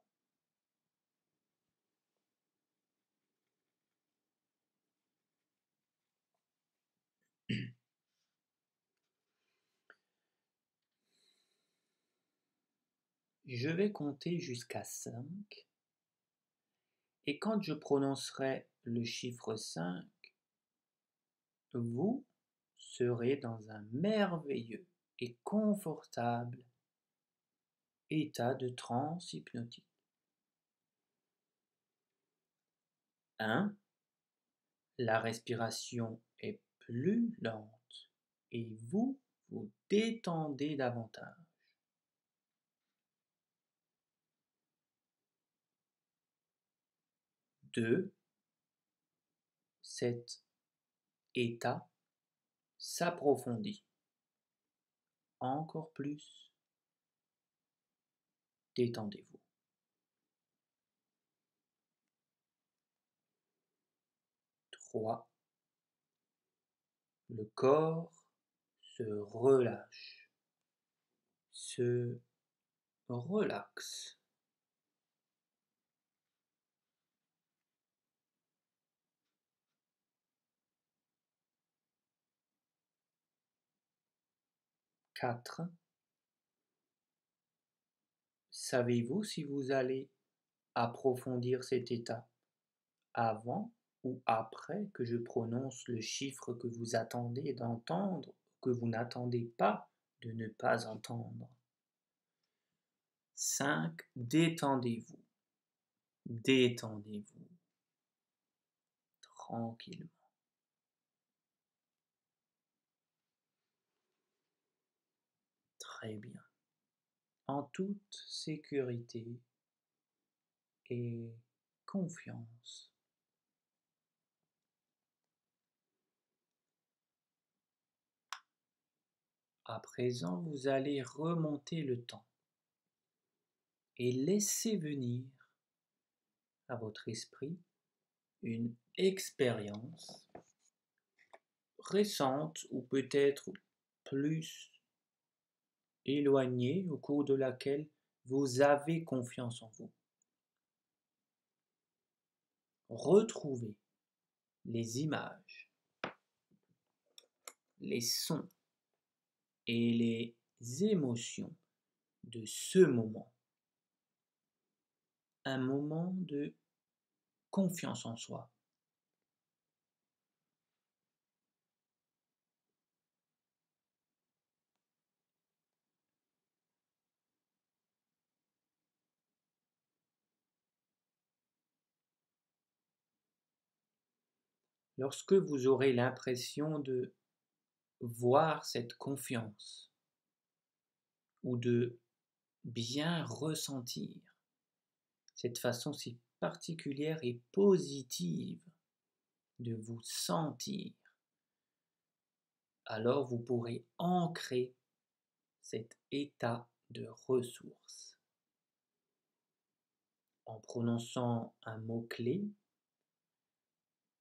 Je vais compter jusqu'à 5 et quand je prononcerai le chiffre 5, vous serez dans un merveilleux et confortable état de transe hypnotique. 1. la respiration est plus lente et vous vous détendez davantage. 2. Cet état s'approfondit encore plus. Détendez-vous. 3. Le corps se relâche, se relaxe. 4. Savez-vous si vous allez approfondir cet état avant ou après que je prononce le chiffre que vous attendez d'entendre, que vous n'attendez pas de ne pas entendre? 5. Détendez-vous. Détendez-vous tranquillement. Très bien. En toute sécurité et confiance. À présent, vous allez remonter le temps et laisser venir à votre esprit une expérience récente ou peut-être plus éloignée au cours de laquelle vous avez confiance en vous. Retrouvez les images, les sons et les émotions de ce moment. Un moment de confiance en soi. Lorsque vous aurez l'impression de voir cette confiance ou de bien ressentir cette façon si particulière et positive de vous sentir, alors vous pourrez ancrer cet état de ressource en prononçant un mot-clé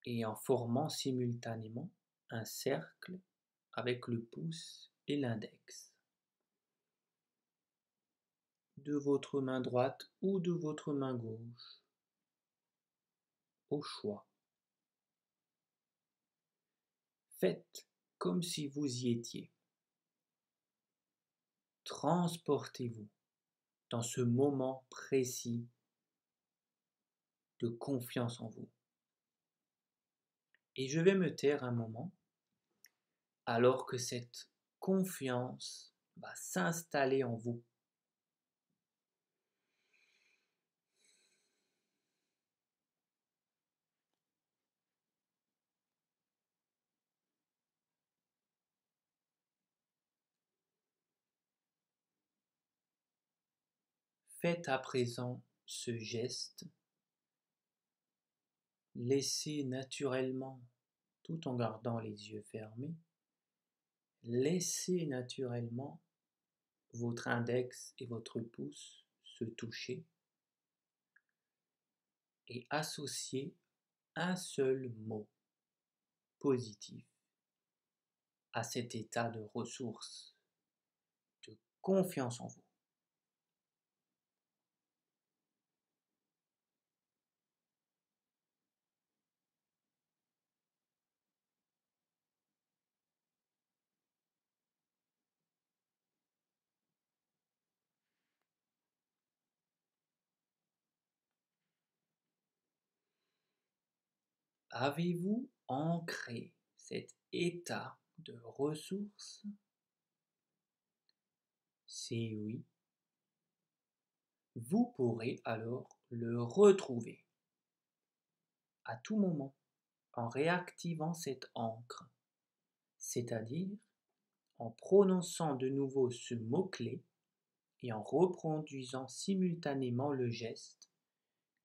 et en formant simultanément un cercle avec le pouce et l'index de votre main droite ou de votre main gauche, au choix. Faites comme si vous y étiez. Transportez-vous dans ce moment précis de confiance en vous. Et je vais me taire un moment alors que cette confiance va s'installer en vous. Faites à présent ce geste. Laissez naturellement, tout en gardant les yeux fermés, laissez naturellement votre index et votre pouce se toucher et associer un seul mot positif à cet état de ressource, de confiance en vous. Avez-vous ancré cet état de ressource? Si oui, vous pourrez alors le retrouver à tout moment en réactivant cette encre, c'est-à-dire en prononçant de nouveau ce mot-clé et en reproduisant simultanément le geste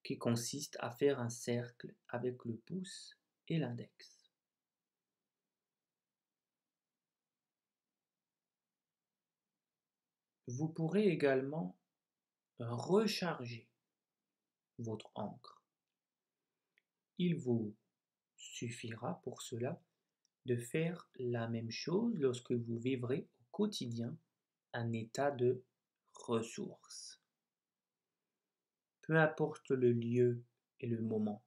qui consiste à faire un cercle avec le pouce et l'index. Vous pourrez également recharger votre encre. Il vous suffira pour cela de faire la même chose lorsque vous vivrez au quotidien un état de ressources. Peu importe le lieu et le moment.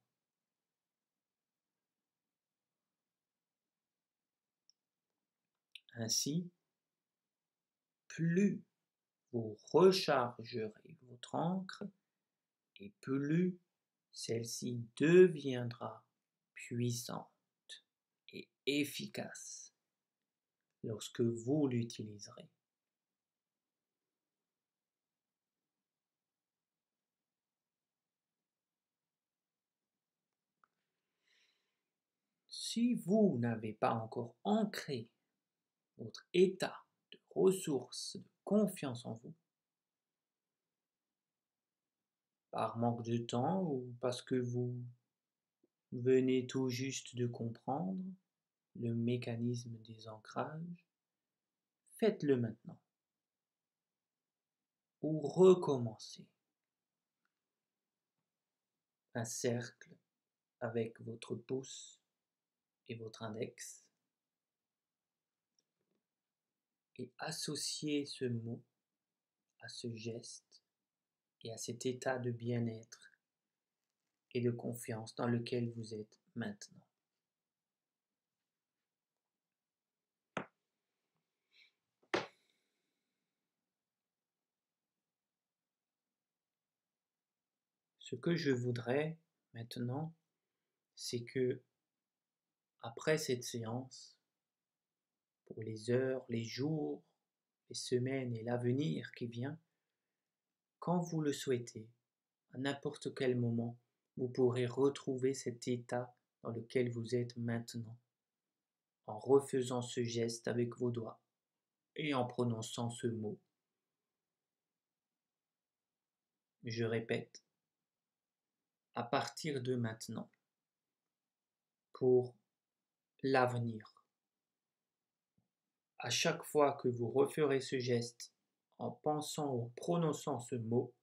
Ainsi, plus vous rechargerez votre encre et plus celle-ci deviendra puissante et efficace lorsque vous l'utiliserez. Si vous n'avez pas encore ancré votre état de ressources, de confiance en vous, par manque de temps ou parce que vous venez tout juste de comprendre le mécanisme des ancrages, faites-le maintenant ou recommencez un cercle avec votre pouce et votre index et associez ce mot à ce geste et à cet état de bien-être et de confiance dans lequel vous êtes maintenant. Ce que je voudrais maintenant, c'est que après cette séance, pour les heures, les jours, les semaines et l'avenir qui vient, quand vous le souhaitez, à n'importe quel moment, vous pourrez retrouver cet état dans lequel vous êtes maintenant, en refaisant ce geste avec vos doigts et en prononçant ce mot. Je répète, à partir de maintenant, pour l'avenir. À chaque fois que vous referez ce geste en pensant ou en prononçant ce mot,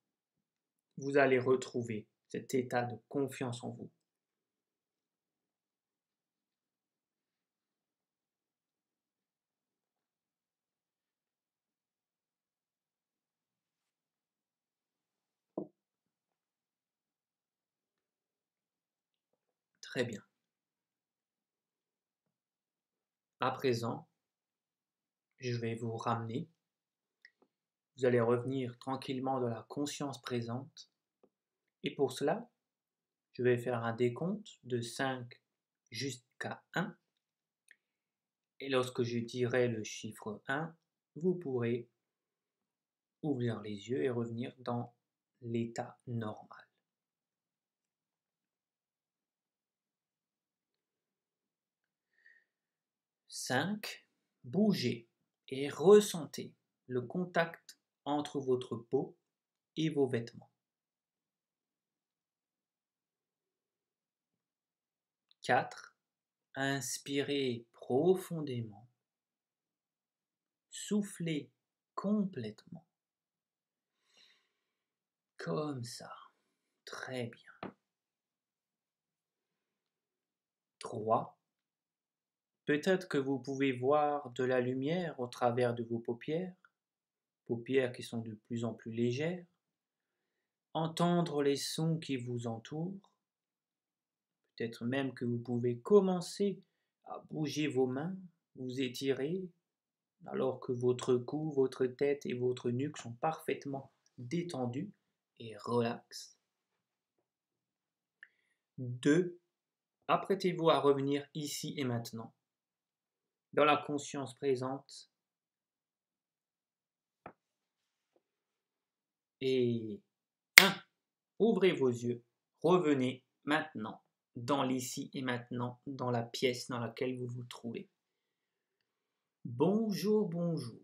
vous allez retrouver cet état de confiance en vous. Très bien. À présent, je vais vous ramener. Vous allez revenir tranquillement dans la conscience présente. Et pour cela, je vais faire un décompte de 5 jusqu'à 1. Et lorsque je dirai le chiffre 1, vous pourrez ouvrir les yeux et revenir dans l'état normal. 5. Bougez et ressentez le contact entre votre peau et vos vêtements. 4. Inspirez profondément. Soufflez complètement. Comme ça. Très bien. 3. Peut-être que vous pouvez voir de la lumière au travers de vos paupières qui sont de plus en plus légères, entendre les sons qui vous entourent, peut-être même que vous pouvez commencer à bouger vos mains, vous étirer, alors que votre cou, votre tête et votre nuque sont parfaitement détendus et relax. 2. Apprêtez-vous à revenir ici et maintenant, dans la conscience présente. Et 1. Ouvrez vos yeux, revenez maintenant dans l'ici et maintenant, dans la pièce dans laquelle vous vous trouvez. Bonjour, bonjour.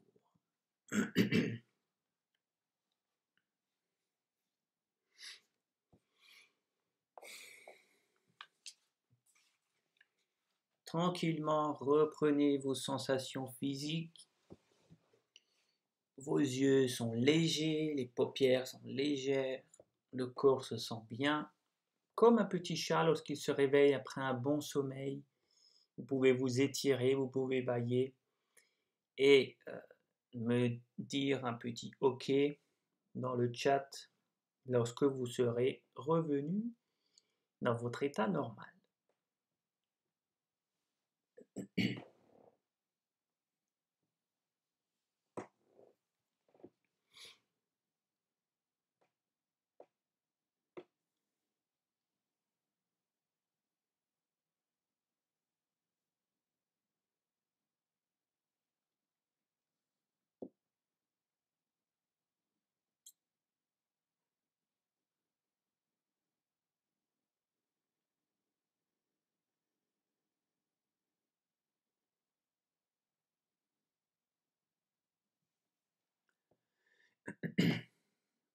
Tranquillement, reprenez vos sensations physiques. Vos yeux sont légers, les paupières sont légères, le corps se sent bien, comme un petit chat lorsqu'il se réveille après un bon sommeil. Vous pouvez vous étirer, vous pouvez bâiller et me dire un petit OK dans le chat lorsque vous serez revenu dans votre état normal.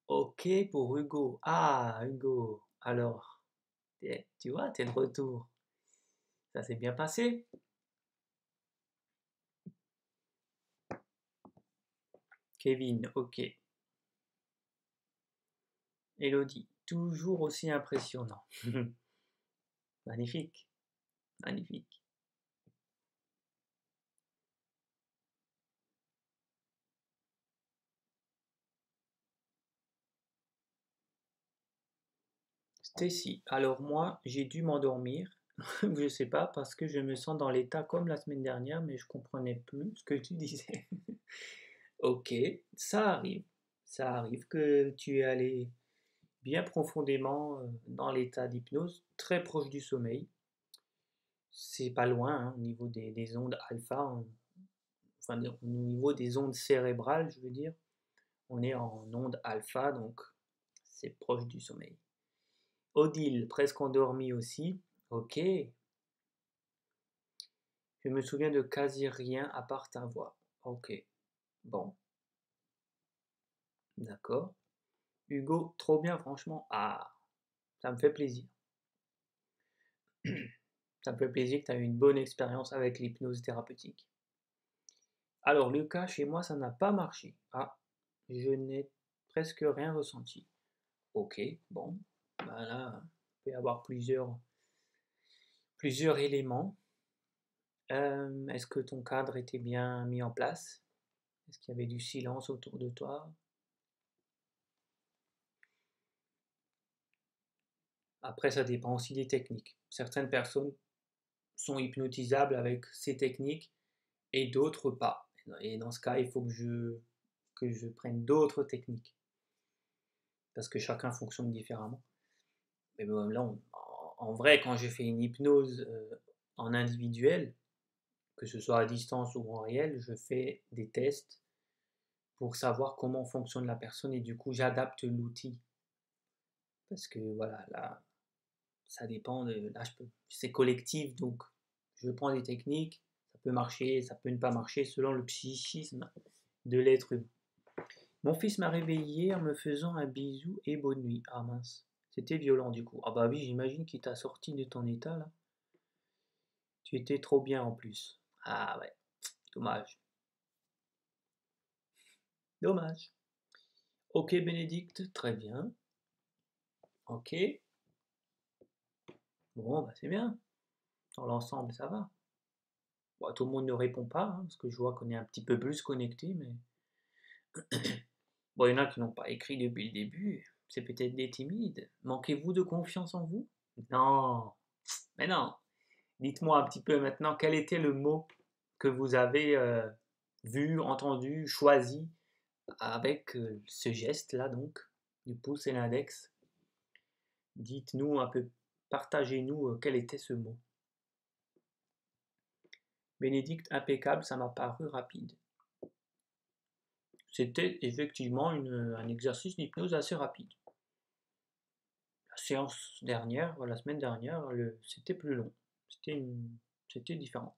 OK pour Hugo. Ah, Hugo, alors, tu vois, t'es de retour. Ça s'est bien passé? Kevin, OK. Elodie, toujours aussi impressionnant. Magnifique, magnifique. Stacy, alors moi, j'ai dû m'endormir. Je sais pas, parce que je me sens dans l'état comme la semaine dernière, mais je comprenais plus ce que tu disais. Ok, ça arrive. Ça arrive que tu es allé bien profondément dans l'état d'hypnose, très proche du sommeil. C'est pas loin, hein, au niveau des ondes alpha, enfin au niveau des ondes cérébrales, je veux dire. On est en onde alpha, donc c'est proche du sommeil. Odile, presque endormi aussi. Ok. Je me souviens de quasi rien à part ta voix. Ok. Bon. D'accord. Hugo, trop bien, franchement. Ah, ça me fait plaisir. Ça me fait plaisir que tu as eu une bonne expérience avec l'hypnose thérapeutique. Alors, le cas chez moi, ça n'a pas marché. Ah, je n'ai presque rien ressenti. Ok, bon. Ben là, il peut y avoir plusieurs éléments. Est-ce que ton cadre était bien mis en place? Est-ce qu'il y avait du silence autour de toi? Après, ça dépend aussi des techniques. Certaines personnes sont hypnotisables avec ces techniques et d'autres pas. Et dans ce cas, il faut que je prenne d'autres techniques parce que chacun fonctionne différemment. Mais bon, là, en vrai, quand j'ai fait une hypnose en individuel, que ce soit à distance ou en réel, je fais des tests pour savoir comment fonctionne la personne et du coup, j'adapte l'outil. Parce que voilà, là, ça dépend de. Là, c'est collectif, donc je prends des techniques, ça peut marcher, ça peut ne pas marcher selon le psychisme de l'être humain. Mon fils m'a réveillé en me faisant un bisou et bonne nuit. Ah mince, c'était violent du coup. Ah bah oui, j'imagine qu'il t'a sorti de ton état là. Tu étais trop bien en plus. Ah ouais, dommage. Dommage. Ok Bénédicte, très bien. Ok. Bon, bah c'est bien. Dans l'ensemble, ça va. Bon, tout le monde ne répond pas, hein, parce que je vois qu'on est un petit peu plus connecté, mais bon, il y en a qui n'ont pas écrit depuis le début. C'est peut-être des timides. Manquez-vous de confiance en vous? Non, mais non. Dites-moi un petit peu maintenant, quel était le mot que vous avez vu, entendu, choisi avec ce geste-là, donc, du pouce et l'index. Dites-nous un peu, partagez-nous quel était ce mot. Bénédicte, impeccable, ça m'a paru rapide. C'était effectivement un exercice d'hypnose assez rapide. séance dernière, la semaine dernière, c'était plus long. C'était différent.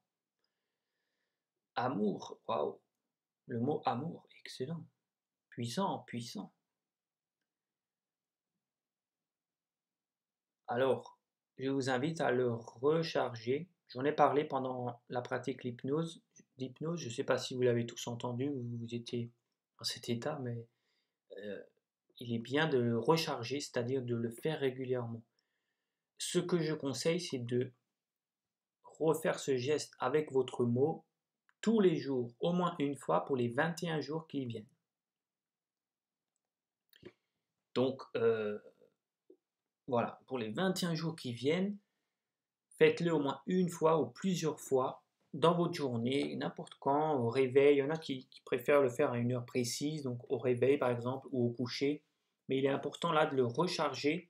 Amour, waouh! Le mot amour, excellent. Puissant, puissant. Alors, je vous invite à le recharger. J'en ai parlé pendant la pratique d'hypnose. Je ne sais pas si vous l'avez tous entendu ou vous étiez dans cet état, mais euh, il est bien de le recharger, c'est-à-dire de le faire régulièrement. Ce que je conseille, c'est de refaire ce geste avec votre mot tous les jours, au moins une fois pour les 21 jours qui viennent. Donc, voilà, pour les 21 jours qui viennent, faites-le au moins une fois ou plusieurs fois dans votre journée, n'importe quand, au réveil. Il y en a qui préfèrent le faire à une heure précise, donc au réveil par exemple, ou au coucher. Mais il est important là de le recharger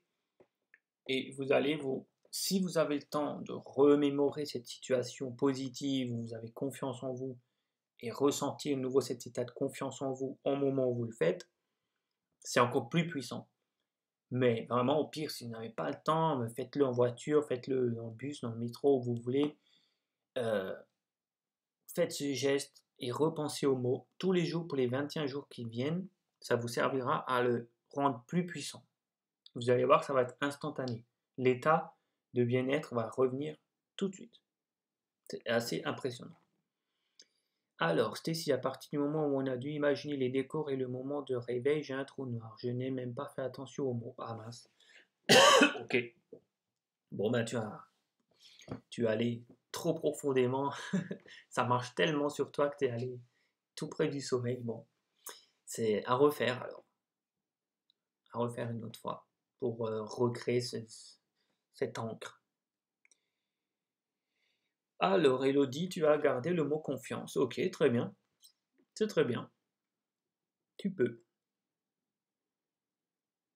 et vous allez si vous avez le temps de remémorer cette situation positive, où vous avez confiance en vous et ressentir de nouveau cet état de confiance en vous au moment où vous le faites, c'est encore plus puissant. Mais vraiment, au pire, si vous n'avez pas le temps, faites-le en voiture, faites-le dans le bus, dans le métro, où vous voulez. Euh, Faites ce geste et repensez aux mots tous les jours pour les 21 jours qui viennent. Ça vous servira à le rendre plus puissant. Vous allez voir que ça va être instantané. L'état de bien-être va revenir tout de suite. C'est assez impressionnant. Alors, Stacy, à partir du moment où on a dû imaginer les décors et le moment de réveil, j'ai un trou noir. Je n'ai même pas fait attention aux mots. Ah mince. Ok. Bon, ben tu es allé trop profondément. Ça marche tellement sur toi que tu es allé tout près du sommeil. Bon, c'est à refaire alors. À refaire une autre fois pour recréer cette encre. Alors, Elodie, tu as gardé le mot confiance. Ok, très bien. C'est très bien. Tu peux.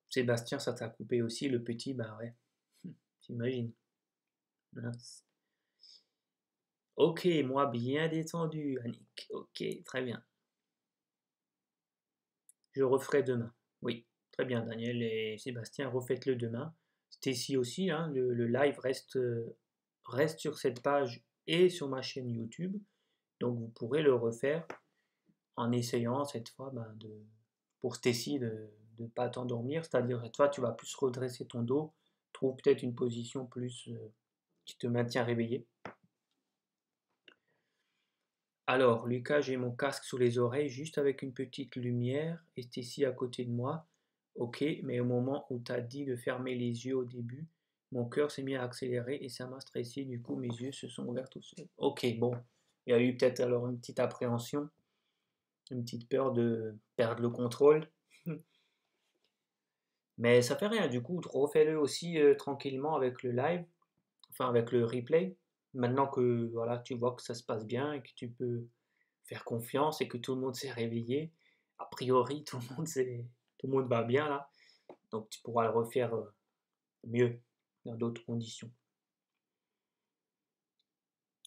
Sébastien, ça t'a coupé aussi, le petit, bah ouais. T'imagines. Mince. Ok, moi bien détendu, Annick. Ok, très bien. Je referai demain. Oui, très bien, Daniel et Sébastien, refaites-le demain. Stacy aussi, hein, le live reste sur cette page et sur ma chaîne YouTube. Donc vous pourrez le refaire en essayant cette fois pour Stacy de ne pas t'endormir. C'est-à-dire toi, tu vas plus redresser ton dos, trouve peut-être une position plus qui te maintient réveillé. Alors, Lucas, j'ai mon casque sous les oreilles, juste avec une petite lumière, et Stacy à côté de moi. Ok, mais au moment où tu as dit de fermer les yeux au début, mon cœur s'est mis à accélérer et ça m'a stressé, du coup mes yeux se sont ouverts tout seuls. Ok, bon, il y a eu peut-être alors une petite appréhension, une petite peur de perdre le contrôle. Mais ça fait rien, du coup, refais-le aussi tranquillement avec le live, enfin avec le replay. Maintenant que voilà, tu vois que ça se passe bien et que tu peux faire confiance et que tout le monde s'est réveillé. A priori, tout le monde va bien là. Donc tu pourras le refaire mieux dans d'autres conditions.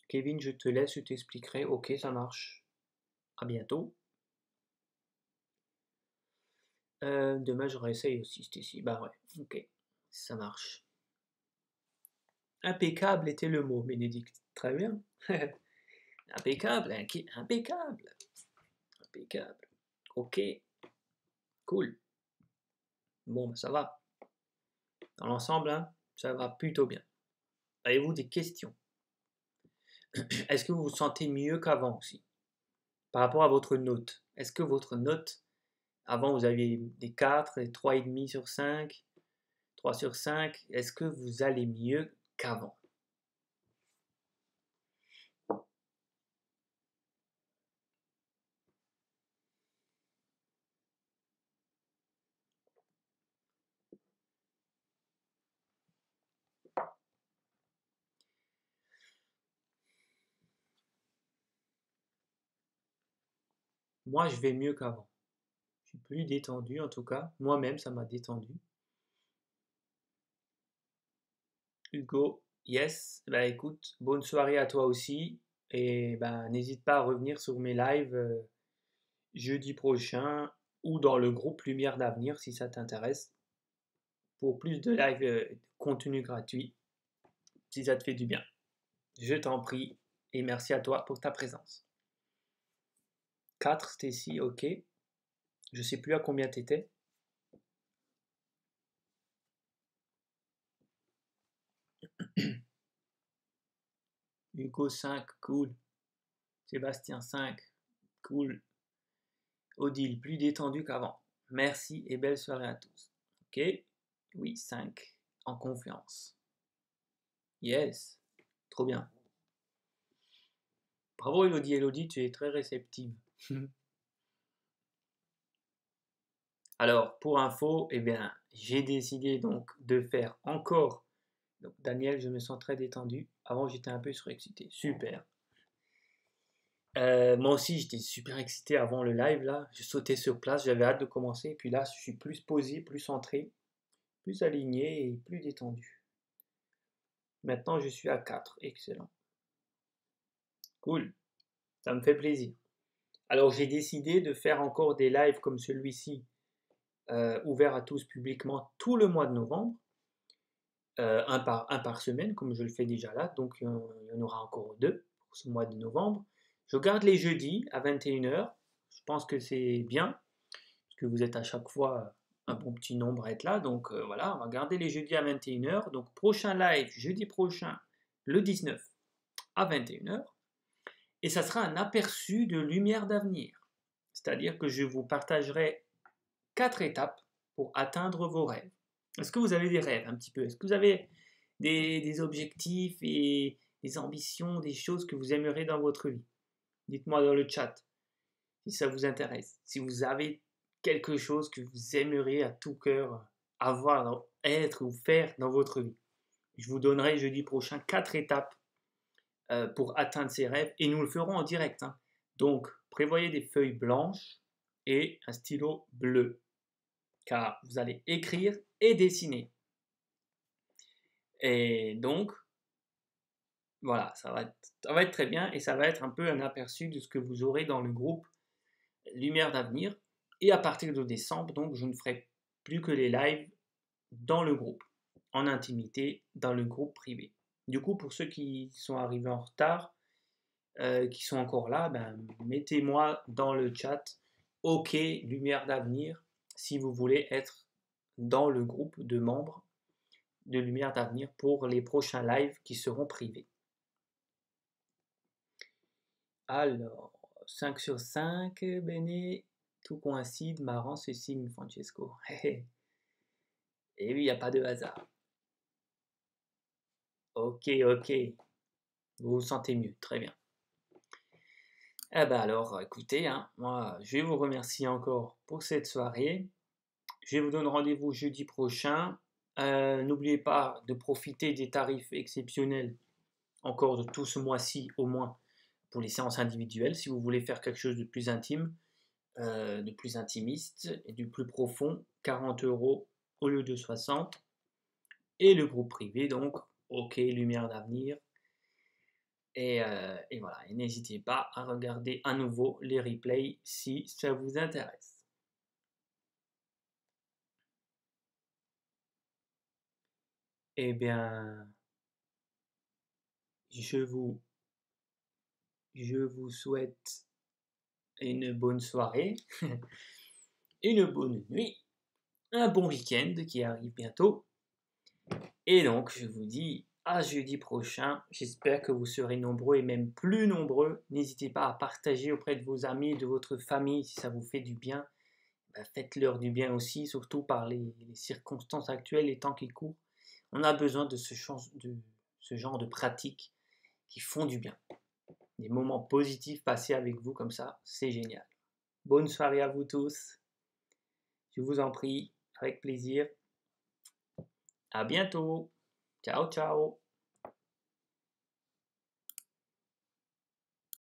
Kevin, je te laisse, je t'expliquerai. Ok, ça marche. À bientôt. Demain, je réessaye aussi, Stacy. Bah ouais, ok, ça marche. Impeccable était le mot, Bénédicte. Très bien. Impeccable, impeccable. Impeccable. Ok, cool. Bon, ça va. Dans l'ensemble, hein, ça va plutôt bien. Avez-vous des questions? Est-ce que vous vous sentez mieux qu'avant aussi? Par rapport à votre note. Est-ce que votre note, avant vous aviez des 4 et 3,5 sur 5, 3 sur 5, est-ce que vous allez mieux qu'avant? Moi, je vais mieux qu'avant. Je suis plus détendu en tout cas. Moi-même, ça m'a détendu. Hugo, yes. Bah écoute, bonne soirée à toi aussi. Et ben n'hésite pas à revenir sur mes lives jeudi prochain ou dans le groupe Lumière d'avenir si ça t'intéresse. pour plus de live contenu gratuit, si ça te fait du bien. Je t'en prie et merci à toi pour ta présence. 4, Stacy, ok. Je sais plus à combien t'étais. Hugo 5, cool. Sébastien 5, cool. Odile, plus détendu qu'avant. Merci et belle soirée à tous. Ok. Oui, 5, en confiance. Yes, trop bien. Bravo Elodie, Elodie, tu es très réceptive. Alors, pour info, eh bien, j'ai décidé donc de faire encore. Donc, Daniel, je me sens très détendu. Avant, j'étais un peu surexcité. Super. Moi aussi, j'étais super excité avant le live là. Je sautais sur place, j'avais hâte de commencer. Et puis là, je suis plus posé, plus centré, plus aligné et plus détendu. Maintenant, je suis à 4. Excellent. Cool. Ça me fait plaisir. Alors, j'ai décidé de faire encore des lives comme celui-ci, ouverts à tous publiquement tout le mois de novembre. Un par semaine, comme je le fais déjà là. Donc, il y en aura encore 2 pour ce mois de novembre. Je garde les jeudis à 21h. Je pense que c'est bien, parce que vous êtes à chaque fois un bon petit nombre à être là. Donc voilà, on va garder les jeudis à 21h. Donc prochain live, jeudi prochain, le 19 à 21h. Et ça sera un aperçu de lumière d'avenir. C'est-à-dire que je vous partagerai 4 étapes pour atteindre vos rêves. Est-ce que vous avez des rêves un petit peu? Est-ce que vous avez des objectifs et des ambitions, des choses que vous aimeriez dans votre vie? Dites-moi dans le chat si ça vous intéresse. Si vous avez quelque chose que vous aimeriez à tout cœur avoir, être ou faire dans votre vie. Je vous donnerai jeudi prochain 4 étapes pour atteindre ces rêves et nous le ferons en direct. Hein. Donc, prévoyez des feuilles blanches et un stylo bleu car vous allez écrire et dessiner. Et donc, voilà, ça va être très bien et ça va être un peu un aperçu de ce que vous aurez dans le groupe Lumière d'avenir. Et à partir de décembre, donc, je ne ferai plus que les lives dans le groupe, en intimité, dans le groupe privé. Du coup, pour ceux qui sont arrivés en retard, qui sont encore là, ben, mettez-moi dans le chat OK Lumière d'avenir si vous voulez être dans le groupe de membres de Lumière d'avenir pour les prochains lives qui seront privés. Alors, 5 sur 5, Béné, tout coïncide, marrant ce signe, Francesco. Et oui, il n'y a pas de hasard. Ok, ok. Vous vous sentez mieux, très bien. Eh ben alors, écoutez, hein, moi, je vais vous remercier encore pour cette soirée. Je vous donne rendez-vous jeudi prochain. N'oubliez pas de profiter des tarifs exceptionnels encore de tout ce mois-ci au moins pour les séances individuelles si vous voulez faire quelque chose de plus intime, de plus intimiste et du plus profond, 40 € au lieu de 60. Et le groupe privé donc, OK Lumière d'avenir. Et voilà, et n'hésitez pas à regarder à nouveau les replays si ça vous intéresse. Eh bien, je vous souhaite une bonne soirée, une bonne nuit, un bon week-end qui arrive bientôt. Et donc, je vous dis à jeudi prochain. J'espère que vous serez nombreux et même plus nombreux. N'hésitez pas à partager auprès de vos amis, de votre famille, si ça vous fait du bien. Ben, faites-leur du bien aussi, surtout par les circonstances actuelles, les temps qui courent. On a besoin de ce genre de pratiques qui font du bien. Des moments positifs passés avec vous comme ça, c'est génial. Bonne soirée à vous tous. Je vous en prie, avec plaisir. À bientôt. Ciao, ciao.